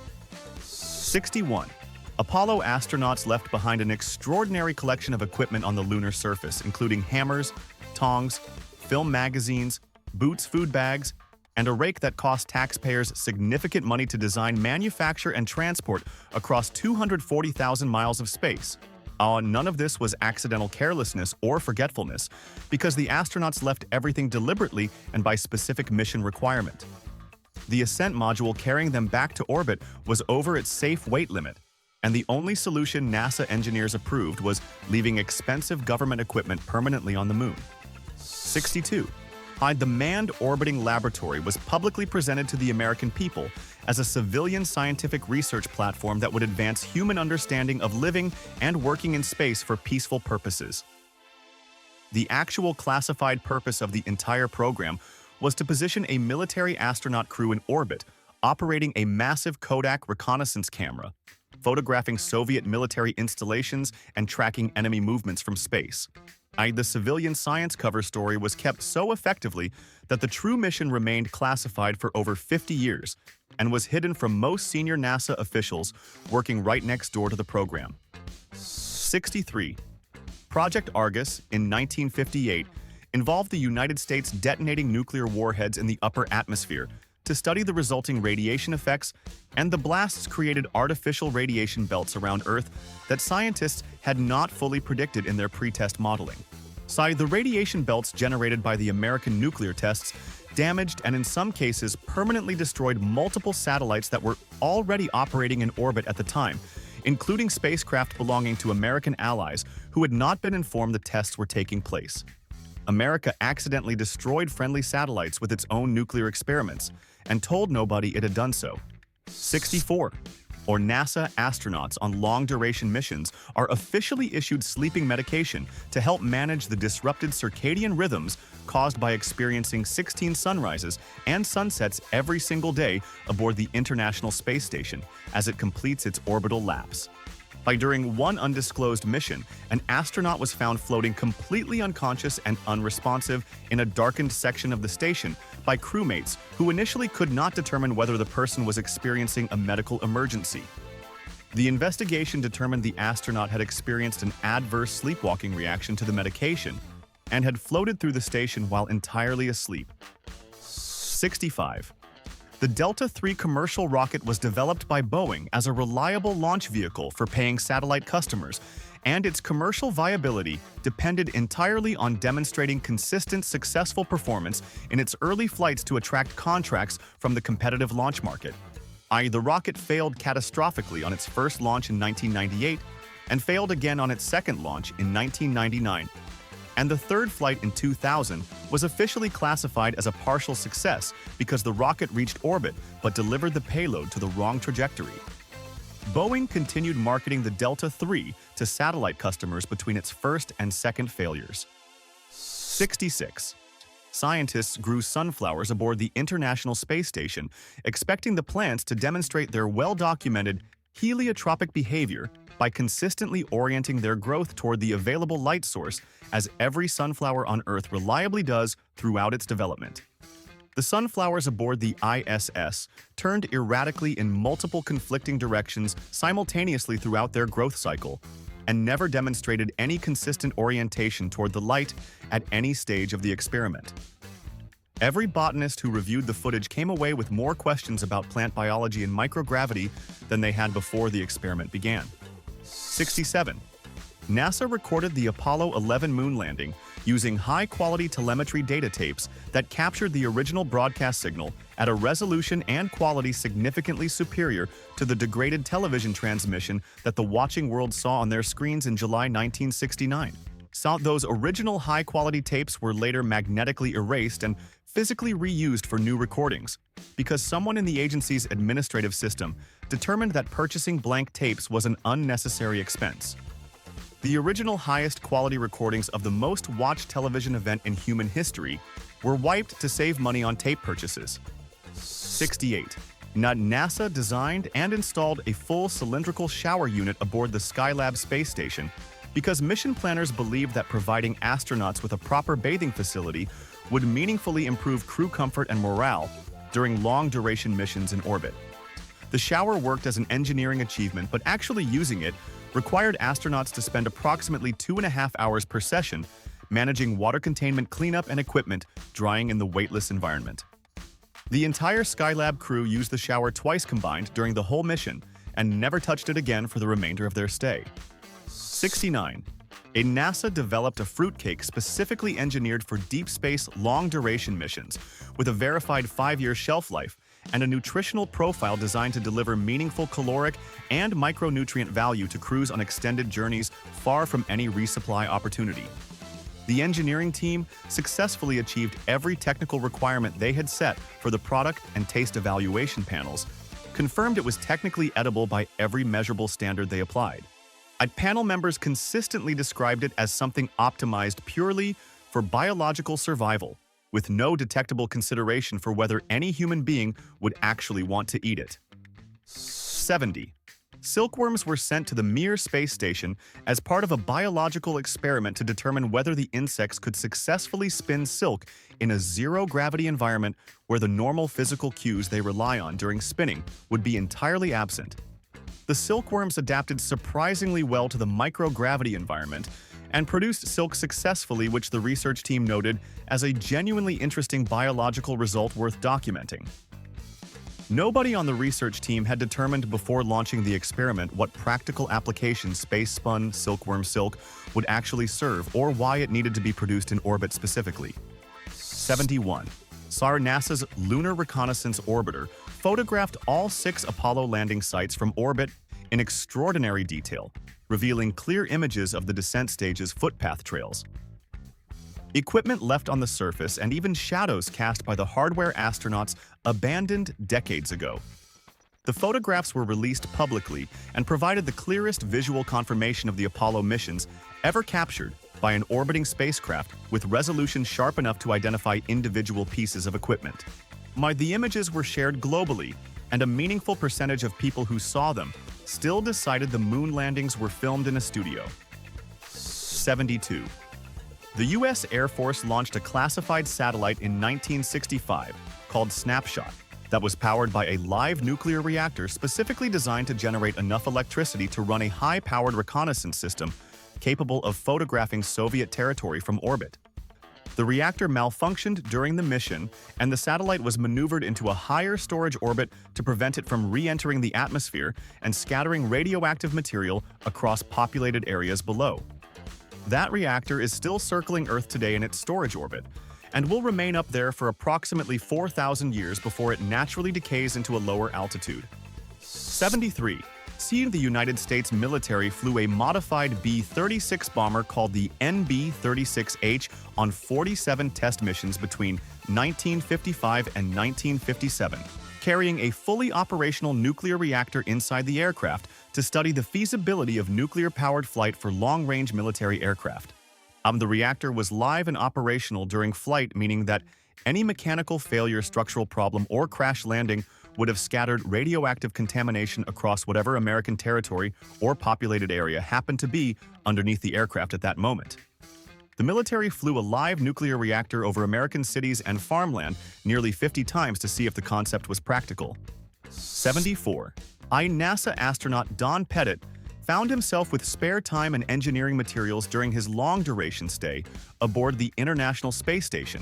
61. Apollo astronauts left behind an extraordinary collection of equipment on the lunar surface, including hammers, tongs, film magazines, boots, food bags, and a rake that cost taxpayers significant money to design, manufacture, and transport across 240,000 miles of space. None of this was accidental carelessness or forgetfulness, because the astronauts left everything deliberately and by specific mission requirement. The ascent module carrying them back to orbit was over its safe weight limit, and the only solution NASA engineers approved was leaving expensive government equipment permanently on the moon. 62. The manned orbiting laboratory was publicly presented to the American people as a civilian scientific research platform that would advance human understanding of living and working in space for peaceful purposes. The actual classified purpose of the entire program was to position a military astronaut crew in orbit, operating a massive Kodak reconnaissance camera, photographing Soviet military installations and tracking enemy movements from space. The civilian science cover story was kept so effectively that the true mission remained classified for over 50 years and was hidden from most senior NASA officials working right next door to the program. 63. Project Argus, in 1958, involved the United States detonating nuclear warheads in the upper atmosphere to study the resulting radiation effects, and the blasts created artificial radiation belts around Earth that scientists had not fully predicted in their pre-test modeling. The radiation belts generated by the American nuclear tests damaged and in some cases permanently destroyed multiple satellites that were already operating in orbit at the time, including spacecraft belonging to American allies who had not been informed the tests were taking place. America accidentally destroyed friendly satellites with its own nuclear experiments and told nobody it had done so. 64. NASA astronauts on long-duration missions are officially issued sleeping medication to help manage the disrupted circadian rhythms caused by experiencing 16 sunrises and sunsets every single day aboard the International Space Station as it completes its orbital lapse. During one undisclosed mission, an astronaut was found floating completely unconscious and unresponsive in a darkened section of the station by crewmates who initially could not determine whether the person was experiencing a medical emergency. The investigation determined the astronaut had experienced an adverse sleepwalking reaction to the medication and had floated through the station while entirely asleep. 65. The Delta III commercial rocket was developed by Boeing as a reliable launch vehicle for paying satellite customers, and its commercial viability depended entirely on demonstrating consistent, successful performance in its early flights to attract contracts from the competitive launch market. The rocket failed catastrophically on its first launch in 1998 and failed again on its second launch in 1999. And the third flight in 2000 was officially classified as a partial success because the rocket reached orbit but delivered the payload to the wrong trajectory. Boeing continued marketing the Delta III to satellite customers between its first and second failures. 66. Scientists grew sunflowers aboard the International Space Station, expecting the plants to demonstrate their well-documented heliotropic behavior by consistently orienting their growth toward the available light source, as every sunflower on Earth reliably does throughout its development. The sunflowers aboard the ISS turned erratically in multiple conflicting directions simultaneously throughout their growth cycle, and never demonstrated any consistent orientation toward the light at any stage of the experiment. Every botanist who reviewed the footage came away with more questions about plant biology and microgravity than they had before the experiment began. 67. NASA recorded the Apollo 11 moon landing using high-quality telemetry data tapes that captured the original broadcast signal at a resolution and quality significantly superior to the degraded television transmission that the watching world saw on their screens in July 1969. Those original high-quality tapes were later magnetically erased and physically reused for new recordings, because someone in the agency's administrative system determined that purchasing blank tapes was an unnecessary expense. The original highest quality recordings of the most watched television event in human history were wiped to save money on tape purchases. 68. NASA designed and installed a full cylindrical shower unit aboard the Skylab space station because mission planners believed that providing astronauts with a proper bathing facility would meaningfully improve crew comfort and morale during long-duration missions in orbit. The shower worked as an engineering achievement, but actually using it required astronauts to spend approximately 2.5 hours per session managing water containment cleanup and equipment drying in the weightless environment. The entire Skylab crew used the shower twice combined during the whole mission and never touched it again for the remainder of their stay. 69. NASA developed a fruitcake specifically engineered for deep space long-duration missions with a verified 5-year shelf life and a nutritional profile designed to deliver meaningful caloric and micronutrient value to crews on extended journeys far from any resupply opportunity. The engineering team successfully achieved every technical requirement they had set for the product, and taste evaluation panels confirmed it was technically edible by every measurable standard they applied. Panel members consistently described it as something optimized purely for biological survival, with no detectable consideration for whether any human being would actually want to eat it. 70. Silkworms were sent to the Mir space station as part of a biological experiment to determine whether the insects could successfully spin silk in a zero-gravity environment where the normal physical cues they rely on during spinning would be entirely absent. The silkworms adapted surprisingly well to the microgravity environment and produced silk successfully, which the research team noted as a genuinely interesting biological result worth documenting. Nobody on the research team had determined before launching the experiment what practical application space-spun silkworm silk would actually serve or why it needed to be produced in orbit specifically. 71. NASA's Lunar Reconnaissance Orbiter photographed all 6 Apollo landing sites from orbit in extraordinary detail, revealing clear images of the descent stage's footpath trails. Equipment left on the surface and even shadows cast by the hardware astronauts abandoned decades ago. The photographs were released publicly and provided the clearest visual confirmation of the Apollo missions ever captured by an orbiting spacecraft with resolution sharp enough to identify individual pieces of equipment. The images were shared globally, and a meaningful percentage of people who saw them still decided the moon landings were filmed in a studio. 72. The U.S. Air Force launched a classified satellite in 1965 called Snapshot that was powered by a live nuclear reactor specifically designed to generate enough electricity to run a high-powered reconnaissance system capable of photographing Soviet territory from orbit. The reactor malfunctioned during the mission, and the satellite was maneuvered into a higher storage orbit to prevent it from re-entering the atmosphere and scattering radioactive material across populated areas below. That reactor is still circling Earth today in its storage orbit, and will remain up there for approximately 4,000 years before it naturally decays into a lower altitude. 73. The United States military flew a modified B-36 bomber called the NB-36H on 47 test missions between 1955 and 1957, carrying a fully operational nuclear reactor inside the aircraft to study the feasibility of nuclear-powered flight for long-range military aircraft. The reactor was live and operational during flight, meaning that any mechanical failure, structural problem, or crash landing would have scattered radioactive contamination across whatever American territory or populated area happened to be underneath the aircraft at that moment. The military flew a live nuclear reactor over American cities and farmland nearly 50 times to see if the concept was practical. 74. NASA astronaut Don Pettit found himself with spare time and engineering materials during his long-duration stay aboard the International Space Station,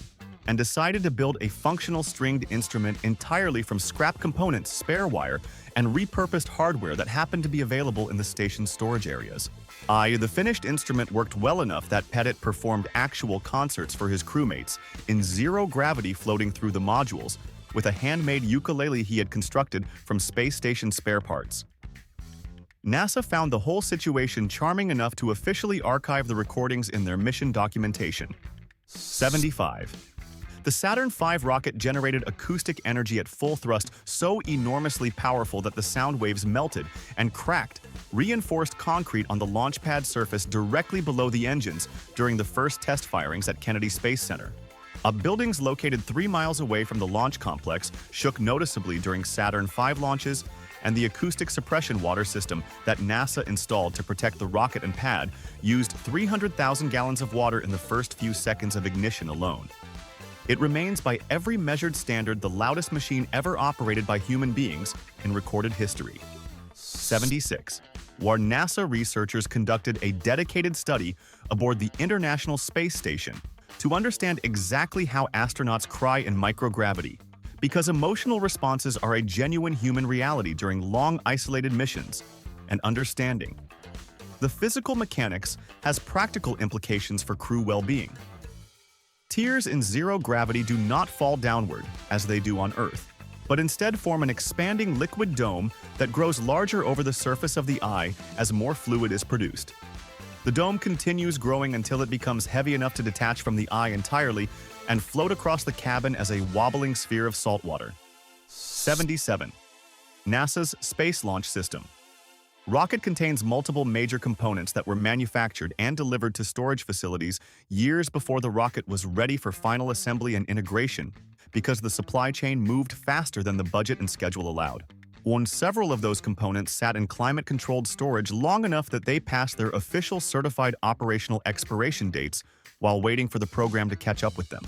and decided to build a functional stringed instrument entirely from scrap components, spare wire, and repurposed hardware that happened to be available in the station's storage areas. The finished instrument worked well enough that Pettit performed actual concerts for his crewmates in zero gravity floating through the modules with a handmade ukulele he had constructed from space station spare parts. NASA found the whole situation charming enough to officially archive the recordings in their mission documentation. 75. The Saturn V rocket generated acoustic energy at full thrust so enormously powerful that the sound waves melted and cracked reinforced concrete on the launch pad surface directly below the engines during the first test firings at Kennedy Space Center. Buildings located 3 miles away from the launch complex shook noticeably during Saturn V launches, and the acoustic suppression water system that NASA installed to protect the rocket and pad used 300,000 gallons of water in the first few seconds of ignition alone. It remains by every measured standard the loudest machine ever operated by human beings in recorded history. 76. NASA researchers conducted a dedicated study aboard the International Space Station to understand exactly how astronauts cry in microgravity, because emotional responses are a genuine human reality during long isolated missions, and understanding the physical mechanics has practical implications for crew well-being. Tears in zero gravity do not fall downward, as they do on Earth, but instead form an expanding liquid dome that grows larger over the surface of the eye as more fluid is produced. The dome continues growing until it becomes heavy enough to detach from the eye entirely and float across the cabin as a wobbling sphere of salt water. 77. NASA's Space Launch System. Rocket contains multiple major components that were manufactured and delivered to storage facilities years before the rocket was ready for final assembly and integration, because the supply chain moved faster than the budget and schedule allowed. when several of those components sat in climate-controlled storage long enough that they passed their official certified operational expiration dates while waiting for the program to catch up with them.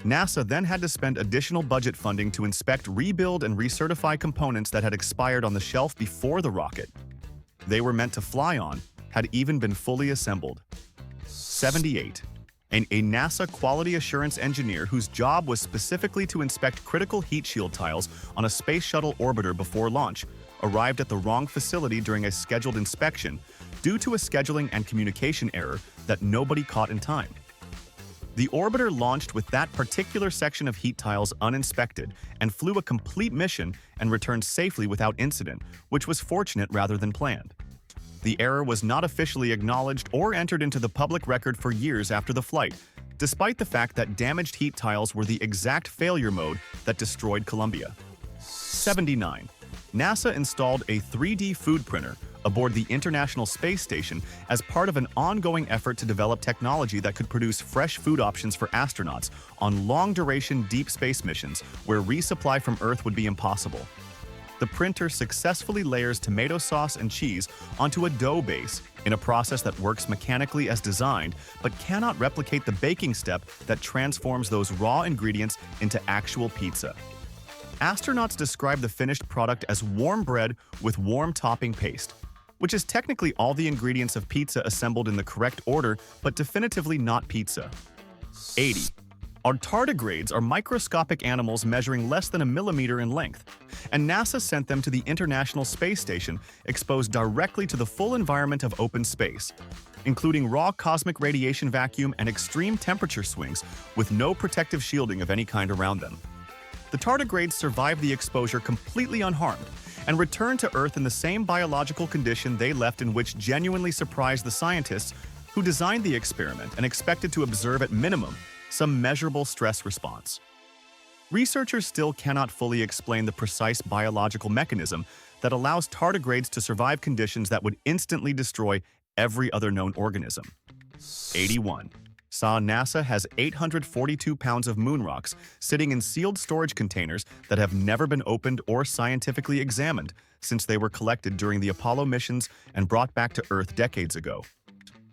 NASA then had to spend additional budget funding to inspect, rebuild, and recertify components that had expired on the shelf before the rocket they were meant to fly on had even been fully assembled. 78. A NASA quality assurance engineer whose job was specifically to inspect critical heat shield tiles on a space shuttle orbiter before launch arrived at the wrong facility during a scheduled inspection due to a scheduling and communication error that nobody caught in time. The orbiter launched with that particular section of heat tiles uninspected and flew a complete mission and returned safely without incident, which was fortunate rather than planned. The error was not officially acknowledged or entered into the public record for years after the flight, despite the fact that damaged heat tiles were the exact failure mode that destroyed Columbia. 79. NASA installed a 3D food printer aboard the International Space Station as part of an ongoing effort to develop technology that could produce fresh food options for astronauts on long-duration deep space missions where resupply from Earth would be impossible. The printer successfully layers tomato sauce and cheese onto a dough base in a process that works mechanically as designed but cannot replicate the baking step that transforms those raw ingredients into actual pizza. Astronauts describe the finished product as warm bread with warm topping paste, which is technically all the ingredients of pizza assembled in the correct order, but definitively not pizza. 80. Our tardigrades are microscopic animals measuring less than a millimeter in length, and NASA sent them to the International Space Station exposed directly to the full environment of open space, including raw cosmic radiation vacuum and extreme temperature swings with no protective shielding of any kind around them. The tardigrades survived the exposure completely unharmed and returned to Earth in the same biological condition they left in, which genuinely surprised the scientists who designed the experiment and expected to observe at minimum some measurable stress response. Researchers still cannot fully explain the precise biological mechanism that allows tardigrades to survive conditions that would instantly destroy every other known organism. 81. NASA has 842 pounds of moon rocks sitting in sealed storage containers that have never been opened or scientifically examined since they were collected during the Apollo missions and brought back to Earth decades ago.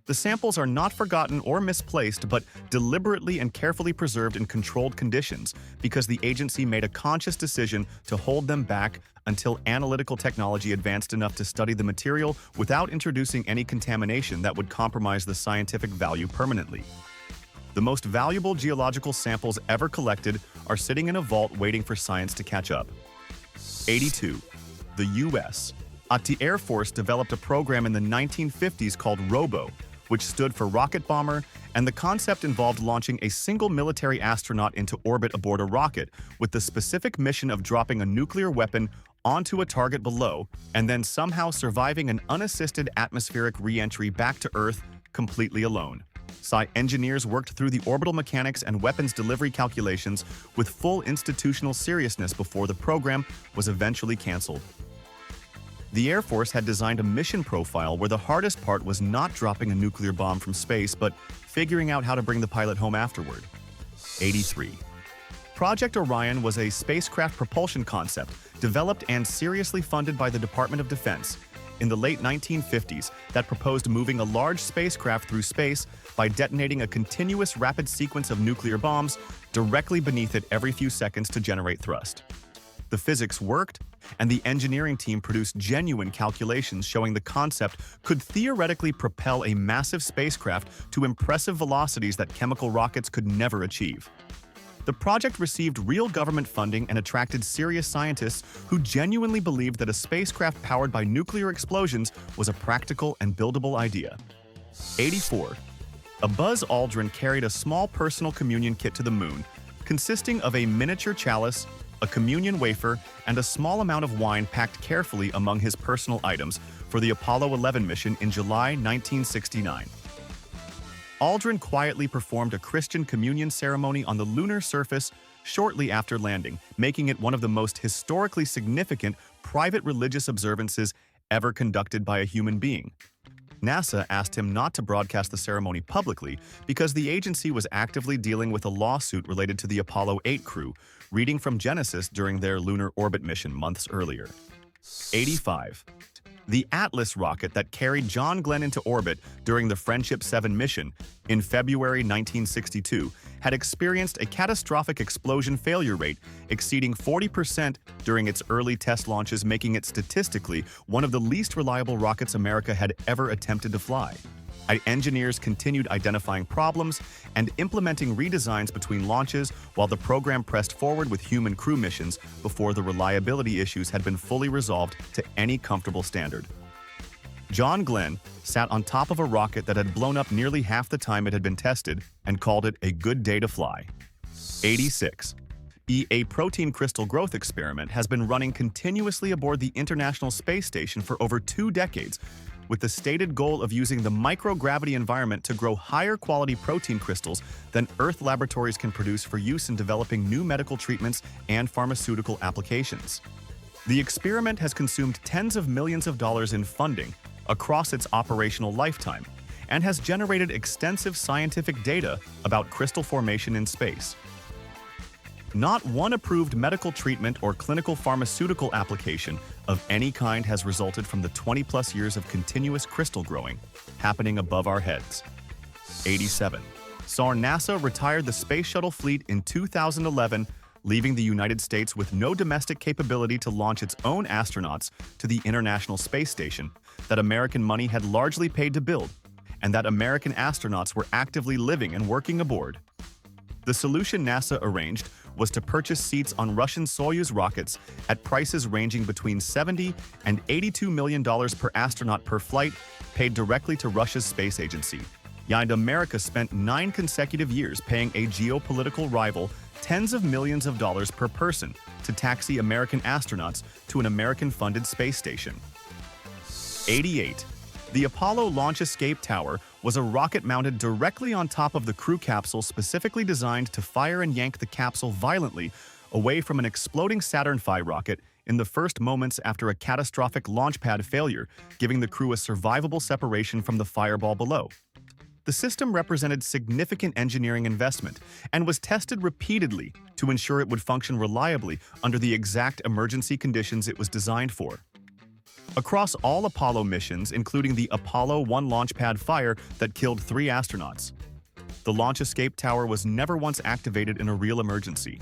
The samples are not forgotten or misplaced, but deliberately and carefully preserved in controlled conditions because the agency made a conscious decision to hold them back until analytical technology advanced enough to study the material without introducing any contamination that would compromise the scientific value permanently. The most valuable geological samples ever collected are sitting in a vault waiting for science to catch up. 82. The U.S. The Air Force developed a program in the 1950s called ROBO, which stood for Rocket Bomber, and the concept involved launching a single military astronaut into orbit aboard a rocket with the specific mission of dropping a nuclear weapon onto a target below and then somehow surviving an unassisted atmospheric re-entry back to Earth completely alone. Engineers worked through the orbital mechanics and weapons delivery calculations with full institutional seriousness before the program was eventually canceled. The Air Force had designed a mission profile where the hardest part was not dropping a nuclear bomb from space, but figuring out how to bring the pilot home afterward. 83. Project Orion was a spacecraft propulsion concept developed and seriously funded by the Department of Defense in the late 1950s that proposed moving a large spacecraft through space by detonating a continuous rapid sequence of nuclear bombs directly beneath it every few seconds to generate thrust. The physics worked, and the engineering team produced genuine calculations showing the concept could theoretically propel a massive spacecraft to impressive velocities that chemical rockets could never achieve. The project received real government funding and attracted serious scientists who genuinely believed that a spacecraft powered by nuclear explosions was a practical and buildable idea. 84. A Buzz Aldrin carried a small personal communion kit to the moon, consisting of a miniature chalice, a communion wafer, and a small amount of wine packed carefully among his personal items for the Apollo 11 mission in July 1969. Aldrin quietly performed a Christian communion ceremony on the lunar surface shortly after landing, making it one of the most historically significant private religious observances ever conducted by a human being. NASA asked him not to broadcast the ceremony publicly because the agency was actively dealing with a lawsuit related to the Apollo 8 crew, reading from Genesis during their lunar orbit mission months earlier. 85. The Atlas rocket that carried John Glenn into orbit during the Friendship 7 mission in February 1962 had experienced a catastrophic explosion failure rate exceeding 40% during its early test launches, making it statistically one of the least reliable rockets America had ever attempted to fly. Engineers continued identifying problems and implementing redesigns between launches while the program pressed forward with human crew missions before the reliability issues had been fully resolved to any comfortable standard. John Glenn sat on top of a rocket that had blown up nearly half the time it had been tested and called it a good day to fly. 86. A protein crystal growth experiment has been running continuously aboard the International Space Station for over 2 decades, with the stated goal of using the microgravity environment to grow higher quality protein crystals than Earth laboratories can produce for use in developing new medical treatments and pharmaceutical applications. The experiment has consumed tens of millions of dollars in funding across its operational lifetime and has generated extensive scientific data about crystal formation in space. Not one approved medical treatment or clinical pharmaceutical application of any kind has resulted from the 20-plus years of continuous crystal growing happening above our heads. 87. NASA retired the Space Shuttle fleet in 2011, leaving the United States with no domestic capability to launch its own astronauts to the International Space Station that American money had largely paid to build, and that American astronauts were actively living and working aboard. The solution NASA arranged was to purchase seats on Russian Soyuz rockets at prices ranging between $70 and $82 million per astronaut per flight, paid directly to Russia's space agency. And America spent 9 consecutive years paying a geopolitical rival tens of millions of dollars per person to taxi American astronauts to an American-funded space station. 88. The Apollo Launch Escape Tower was a rocket mounted directly on top of the crew capsule, specifically designed to fire and yank the capsule violently away from an exploding Saturn V rocket in the first moments after a catastrophic launch pad failure, giving the crew a survivable separation from the fireball below. The system represented significant engineering investment and was tested repeatedly to ensure it would function reliably under the exact emergency conditions it was designed for. Across all Apollo missions, including the Apollo 1 launch pad fire that killed 3 astronauts, the launch escape tower was never once activated in a real emergency.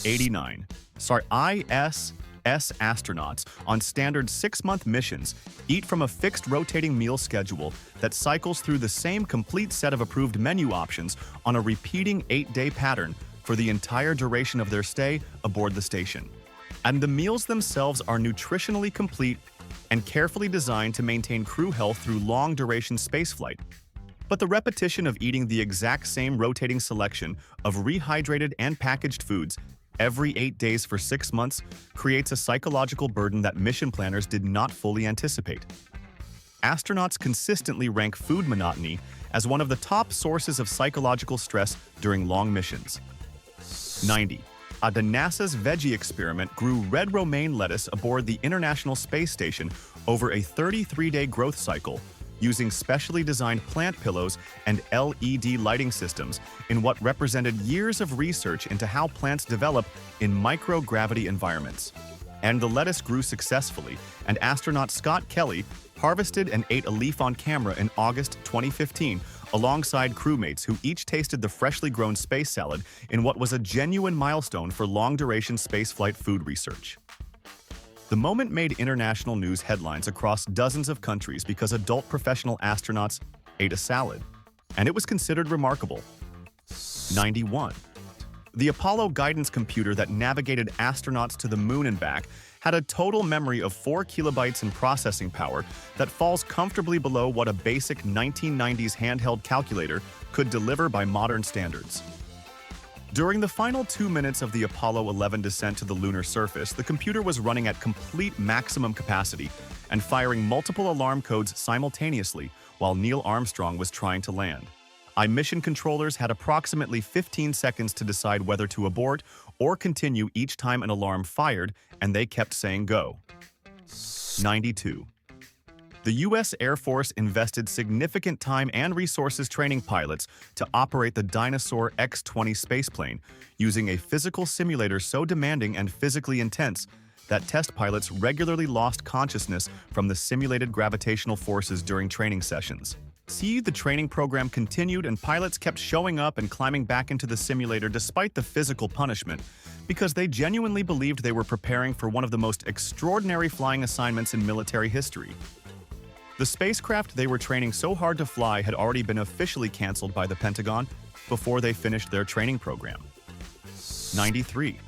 89. ISS astronauts on standard 6-month missions eat from a fixed rotating meal schedule that cycles through the same complete set of approved menu options on a repeating 8-day pattern for the entire duration of their stay aboard the station. And the meals themselves are nutritionally complete and carefully designed to maintain crew health through long-duration spaceflight. But the repetition of eating the exact same rotating selection of rehydrated and packaged foods every 8 days for 6 months creates a psychological burden that mission planners did not fully anticipate. Astronauts consistently rank food monotony as one of the top sources of psychological stress during long missions. 90. The NASA's veggie experiment grew red romaine lettuce aboard the International Space Station over a 33-day growth cycle, using specially designed plant pillows and LED lighting systems in what represented years of research into how plants develop in microgravity environments. And the lettuce grew successfully, and astronaut Scott Kelly harvested and ate a leaf on camera in August 2015, alongside crewmates who each tasted the freshly grown space salad in what was a genuine milestone for long-duration spaceflight food research. The moment made international news headlines across dozens of countries because adult professional astronauts ate a salad, and it was considered remarkable. 91. The Apollo guidance computer that navigated astronauts to the moon and back had a total memory of 4 kilobytes in processing power that falls comfortably below what a basic 1990s handheld calculator could deliver by modern standards. During the final 2 minutes of the Apollo 11 descent to the lunar surface, the computer was running at complete maximum capacity and firing multiple alarm codes simultaneously while Neil Armstrong was trying to land. Mission controllers had approximately 15 seconds to decide whether to abort or continue each time an alarm fired, and they kept saying go. 92. The U.S. Air Force invested significant time and resources training pilots to operate the Dinosaur X-20 spaceplane, using a physical simulator so demanding and physically intense that test pilots regularly lost consciousness from the simulated gravitational forces during training sessions. The training program continued and pilots kept showing up and climbing back into the simulator despite the physical punishment, because they genuinely believed they were preparing for one of the most extraordinary flying assignments in military history. The spacecraft they were training so hard to fly had already been officially canceled by the Pentagon before they finished their training program. 93.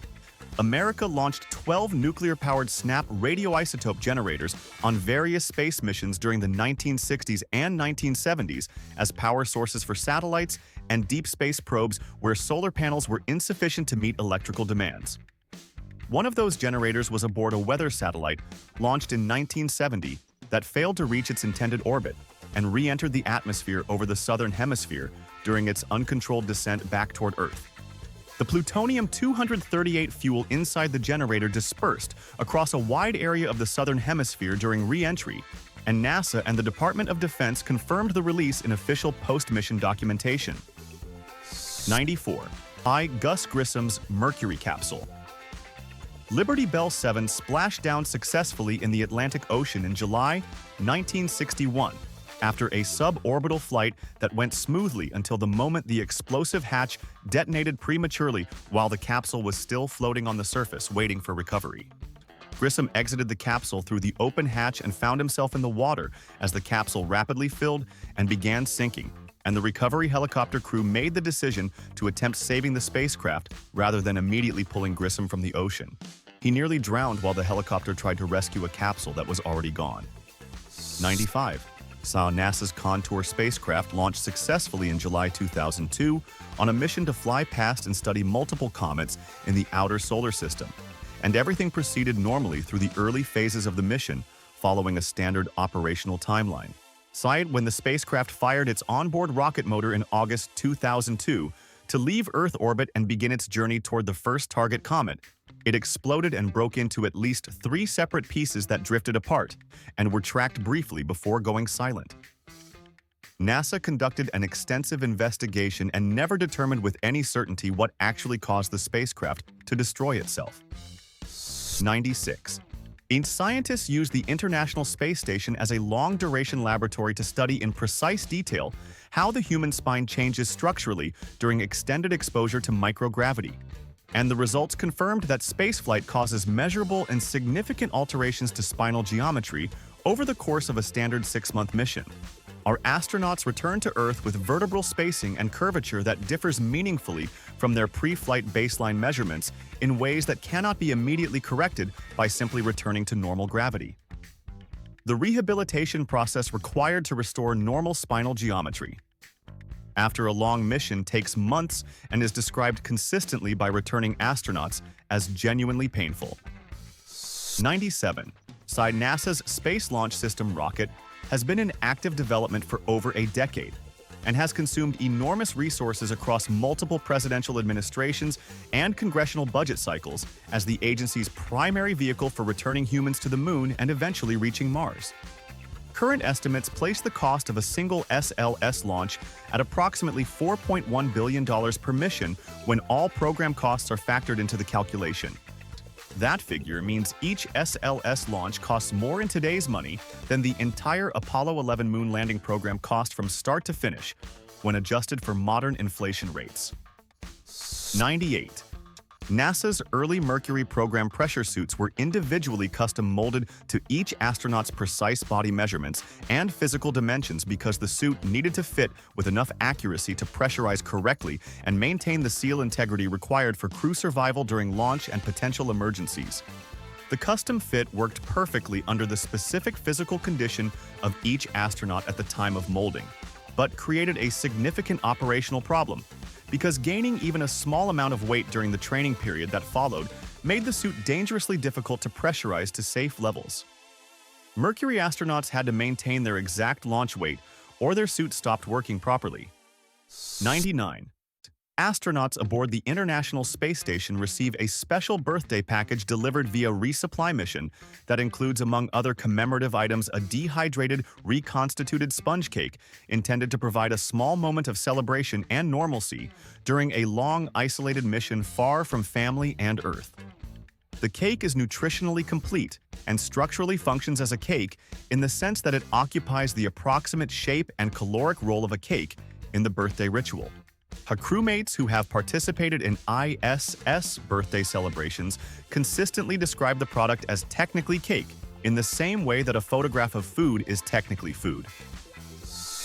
America launched 12 nuclear-powered SNAP radioisotope generators on various space missions during the 1960s and 1970s as power sources for satellites and deep space probes where solar panels were insufficient to meet electrical demands. One of those generators was aboard a weather satellite launched in 1970 that failed to reach its intended orbit and re-entered the atmosphere over the southern hemisphere during its uncontrolled descent back toward Earth. The plutonium-238 fuel inside the generator dispersed across a wide area of the southern hemisphere during re-entry, and NASA and the Department of Defense confirmed the release in official post-mission documentation. 94. Gus Grissom's Mercury capsule. Liberty Bell 7 splashed down successfully in the Atlantic Ocean in July 1961 after a suborbital flight that went smoothly until the moment the explosive hatch detonated prematurely while the capsule was still floating on the surface waiting for recovery. Grissom exited the capsule through the open hatch and found himself in the water as the capsule rapidly filled and began sinking, and the recovery helicopter crew made the decision to attempt saving the spacecraft rather than immediately pulling Grissom from the ocean. He nearly drowned while the helicopter tried to rescue a capsule that was already gone. 95. NASA's Contour spacecraft launched successfully in July 2002 on a mission to fly past and study multiple comets in the outer solar system, and everything proceeded normally through the early phases of the mission, following a standard operational timeline. When the spacecraft fired its onboard rocket motor in August 2002 to leave Earth orbit and begin its journey toward the first target comet, it exploded and broke into at least 3 separate pieces that drifted apart and were tracked briefly before going silent. NASA conducted an extensive investigation and never determined with any certainty what actually caused the spacecraft to destroy itself. 96. Scientists used the International Space Station as a long-duration laboratory to study in precise detail how the human spine changes structurally during extended exposure to microgravity. And the results confirmed that spaceflight causes measurable and significant alterations to spinal geometry over the course of a standard 6-month mission. Our astronauts return to Earth with vertebral spacing and curvature that differs meaningfully from their pre-flight baseline measurements in ways that cannot be immediately corrected by simply returning to normal gravity. The rehabilitation process required to restore normal spinal geometry after a long mission takes months and is described consistently by returning astronauts as genuinely painful. 97. NASA's Space Launch System rocket has been in active development for over a decade and has consumed enormous resources across multiple presidential administrations and congressional budget cycles as the agency's primary vehicle for returning humans to the Moon and eventually reaching Mars. Current estimates place the cost of a single SLS launch at approximately $4.1 billion per mission when all program costs are factored into the calculation. That figure means each SLS launch costs more in today's money than the entire Apollo 11 moon landing program cost from start to finish, when adjusted for modern inflation rates. 98. NASA's early Mercury program pressure suits were individually custom molded to each astronaut's precise body measurements and physical dimensions because the suit needed to fit with enough accuracy to pressurize correctly and maintain the seal integrity required for crew survival during launch and potential emergencies. The custom fit worked perfectly under the specific physical condition of each astronaut at the time of molding, but created a significant operational problem, because gaining even a small amount of weight during the training period that followed made the suit dangerously difficult to pressurize to safe levels. Mercury astronauts had to maintain their exact launch weight or their suit stopped working properly. 99. Astronauts aboard the International Space Station receive a special birthday package delivered via resupply mission that includes, among other commemorative items, a dehydrated, reconstituted sponge cake intended to provide a small moment of celebration and normalcy during a long, isolated mission far from family and Earth. The cake is nutritionally complete and structurally functions as a cake in the sense that it occupies the approximate shape and caloric role of a cake in the birthday ritual. Her crewmates who have participated in ISS birthday celebrations consistently describe the product as technically cake, in the same way that a photograph of food is technically food.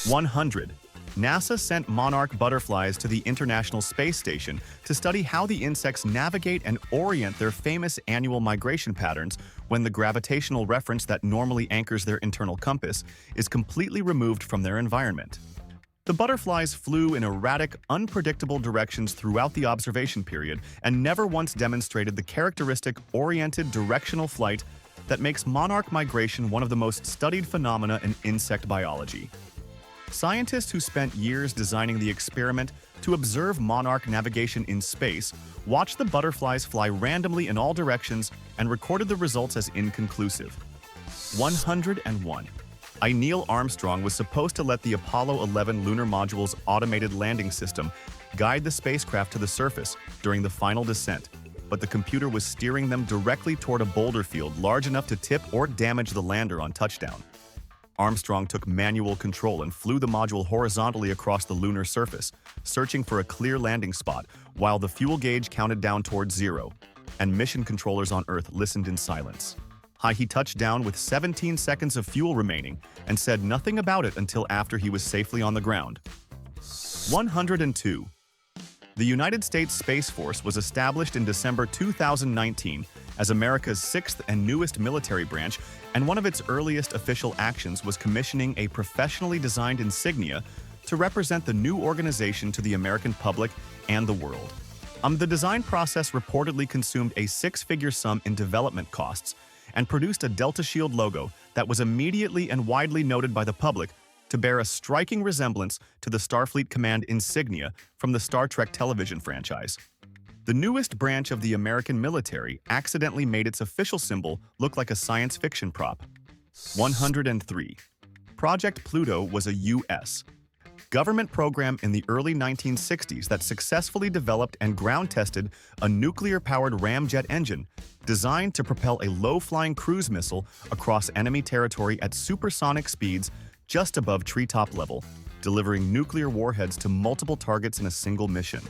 100. NASA sent monarch butterflies to the International Space Station to study how the insects navigate and orient their famous annual migration patterns when the gravitational reference that normally anchors their internal compass is completely removed from their environment. The butterflies flew in erratic, unpredictable directions throughout the observation period and never once demonstrated the characteristic oriented directional flight that makes monarch migration one of the most studied phenomena in insect biology. Scientists who spent years designing the experiment to observe monarch navigation in space watched the butterflies fly randomly in all directions and recorded the results as inconclusive. 101. Neil Armstrong was supposed to let the Apollo 11 lunar module's automated landing system guide the spacecraft to the surface during the final descent, but the computer was steering them directly toward a boulder field large enough to tip or damage the lander on touchdown. Armstrong took manual control and flew the module horizontally across the lunar surface, searching for a clear landing spot while the fuel gauge counted down towards zero, and mission controllers on Earth listened in silence. He touched down with 17 seconds of fuel remaining and said nothing about it until after he was safely on the ground. 102. The United States Space Force was established in December 2019 as America's sixth and newest military branch, and one of its earliest official actions was commissioning a professionally designed insignia to represent the new organization to the American public and the world. The design process reportedly consumed a six-figure sum in development costs and produced a Delta Shield logo that was immediately and widely noted by the public to bear a striking resemblance to the Starfleet Command insignia from the Star Trek television franchise. The newest branch of the American military accidentally made its official symbol look like a science fiction prop. 103. Project Pluto was a U.S. government program in the early 1960s that successfully developed and ground-tested a nuclear-powered ramjet engine designed to propel a low-flying cruise missile across enemy territory at supersonic speeds just above treetop level, delivering nuclear warheads to multiple targets in a single mission.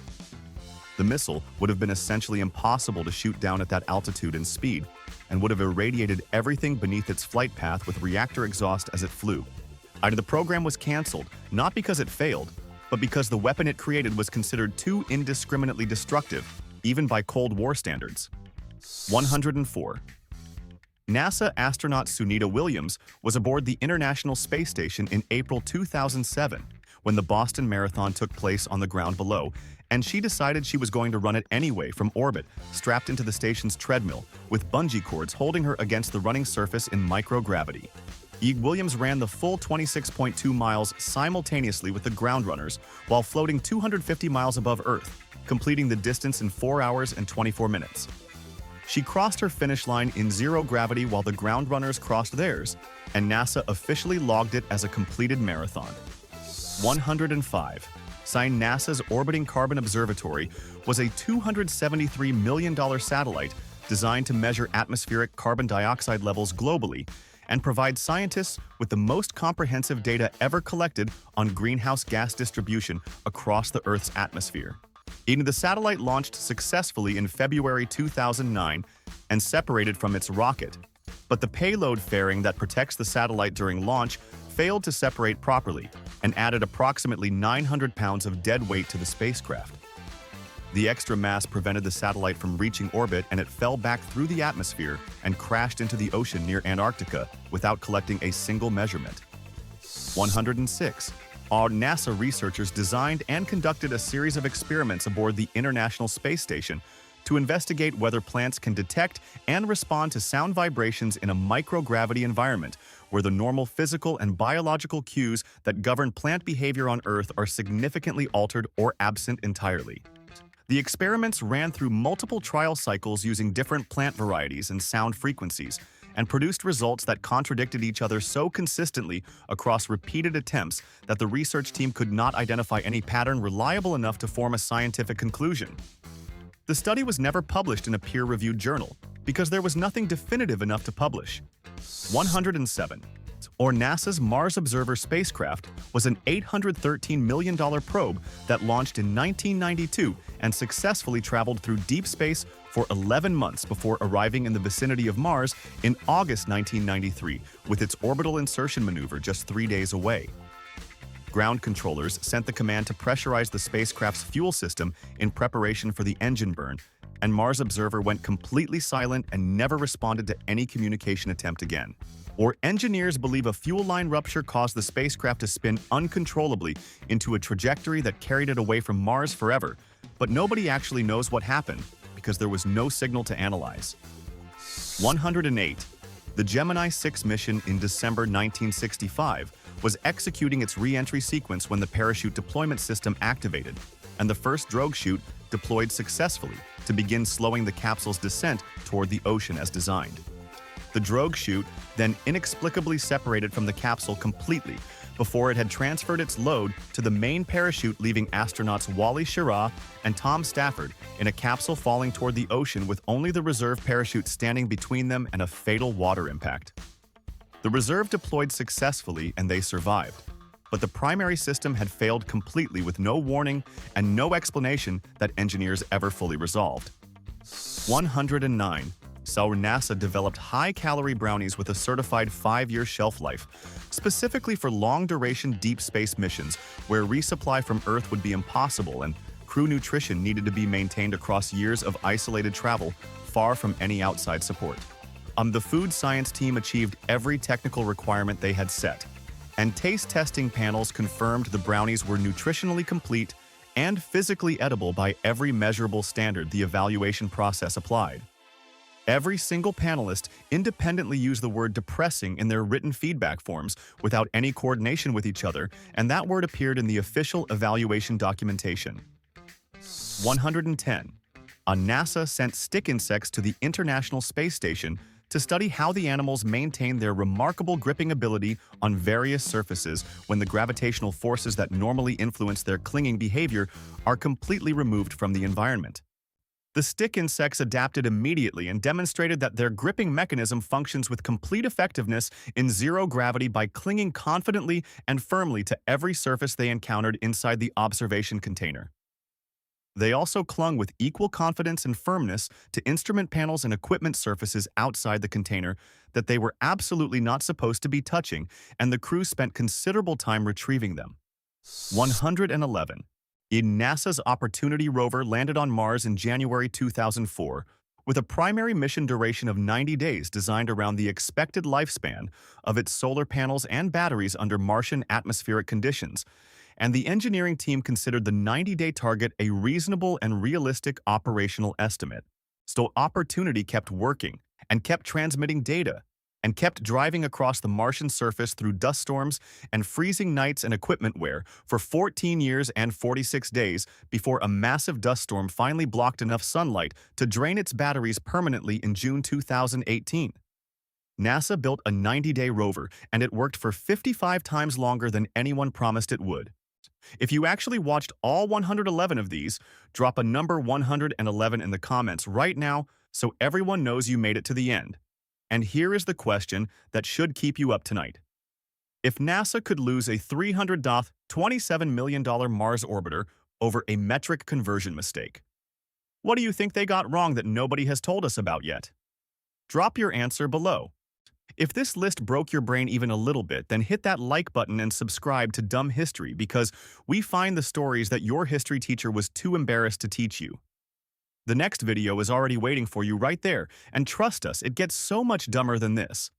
The missile would have been essentially impossible to shoot down at that altitude and speed, and would have irradiated everything beneath its flight path with reactor exhaust as it flew. The program was canceled, not because it failed, but because the weapon it created was considered too indiscriminately destructive, even by Cold War standards. 104. NASA astronaut Sunita Williams was aboard the International Space Station in April 2007 when the Boston Marathon took place on the ground below, and she decided she was going to run it anyway from orbit, strapped into the station's treadmill, with bungee cords holding her against the running surface in microgravity. Williams ran the full 26.2 miles simultaneously with the ground runners while floating 250 miles above Earth, completing the distance in 4 hours and 24 minutes. She crossed her finish line in zero gravity while the ground runners crossed theirs, and NASA officially logged it as a completed marathon. 105. NASA's Orbiting Carbon Observatory was a $273 million satellite designed to measure atmospheric carbon dioxide levels globally and provide scientists with the most comprehensive data ever collected on greenhouse gas distribution across the Earth's atmosphere. The satellite launched successfully in February 2009 and separated from its rocket, but the payload fairing that protects the satellite during launch failed to separate properly and added approximately 900 pounds of dead weight to the spacecraft. The extra mass prevented the satellite from reaching orbit, and it fell back through the atmosphere and crashed into the ocean near Antarctica without collecting a single measurement. 106. Our NASA researchers designed and conducted a series of experiments aboard the International Space Station to investigate whether plants can detect and respond to sound vibrations in a microgravity environment where the normal physical and biological cues that govern plant behavior on Earth are significantly altered or absent entirely. The experiments ran through multiple trial cycles using different plant varieties and sound frequencies, and produced results that contradicted each other so consistently across repeated attempts that the research team could not identify any pattern reliable enough to form a scientific conclusion. The study was never published in a peer-reviewed journal because there was nothing definitive enough to publish. 107. Or NASA's Mars Observer spacecraft was an $813 million probe that launched in 1992 and successfully traveled through deep space for 11 months before arriving in the vicinity of Mars in August 1993, with its orbital insertion maneuver just 3 days away. Ground controllers sent the command to pressurize the spacecraft's fuel system in preparation for the engine burn, and Mars Observer went completely silent and never responded to any communication attempt again. Or engineers believe a fuel line rupture caused the spacecraft to spin uncontrollably into a trajectory that carried it away from Mars forever, but nobody actually knows what happened because there was no signal to analyze. 108. The Gemini 6 mission in December 1965 was executing its re-entry sequence when the parachute deployment system activated, and the first drogue chute deployed successfully to begin slowing the capsule's descent toward the ocean as designed. The drogue chute then inexplicably separated from the capsule completely before it had transferred its load to the main parachute, leaving astronauts Wally Schirra and Tom Stafford in a capsule falling toward the ocean with only the reserve parachute standing between them and a fatal water impact. The reserve deployed successfully and they survived, but the primary system had failed completely with no warning and no explanation that engineers ever fully resolved. 109. So NASA developed high-calorie brownies with a certified 5-year shelf life, specifically for long-duration deep space missions where resupply from Earth would be impossible and crew nutrition needed to be maintained across years of isolated travel far from any outside support. The food science team achieved every technical requirement they had set, and taste testing panels confirmed the brownies were nutritionally complete and physically edible by every measurable standard the evaluation process applied. Every single panelist independently used the word depressing in their written feedback forms without any coordination with each other, and that word appeared in the official evaluation documentation. 110. NASA sent stick insects to the International Space Station to study how the animals maintain their remarkable gripping ability on various surfaces when the gravitational forces that normally influence their clinging behavior are completely removed from the environment. The stick insects adapted immediately and demonstrated that their gripping mechanism functions with complete effectiveness in zero gravity by clinging confidently and firmly to every surface they encountered inside the observation container. They also clung with equal confidence and firmness to instrument panels and equipment surfaces outside the container that they were absolutely not supposed to be touching, and the crew spent considerable time retrieving them. 111. NASA's Opportunity rover landed on Mars in January 2004, with a primary mission duration of 90 days designed around the expected lifespan of its solar panels and batteries under Martian atmospheric conditions, and the engineering team considered the 90-day target a reasonable and realistic operational estimate. So Opportunity kept working, and kept transmitting data, and kept driving across the Martian surface through dust storms and freezing nights and equipment wear for 14 years and 46 days before a massive dust storm finally blocked enough sunlight to drain its batteries permanently in June 2018. NASA built a 90-day rover, and it worked for 55 times longer than anyone promised it would. If you actually watched all 111 of these, drop a number 111 in the comments right now so everyone knows you made it to the end. And here is the question that should keep you up tonight. If NASA could lose a $327 million Mars orbiter over a metric conversion mistake, what do you think they got wrong that nobody has told us about yet? Drop your answer below. If this list broke your brain even a little bit, then hit that like button and subscribe to Dumb History because we find the stories that your history teacher was too embarrassed to teach you. The next video is already waiting for you right there, and trust us, it gets so much dumber than this.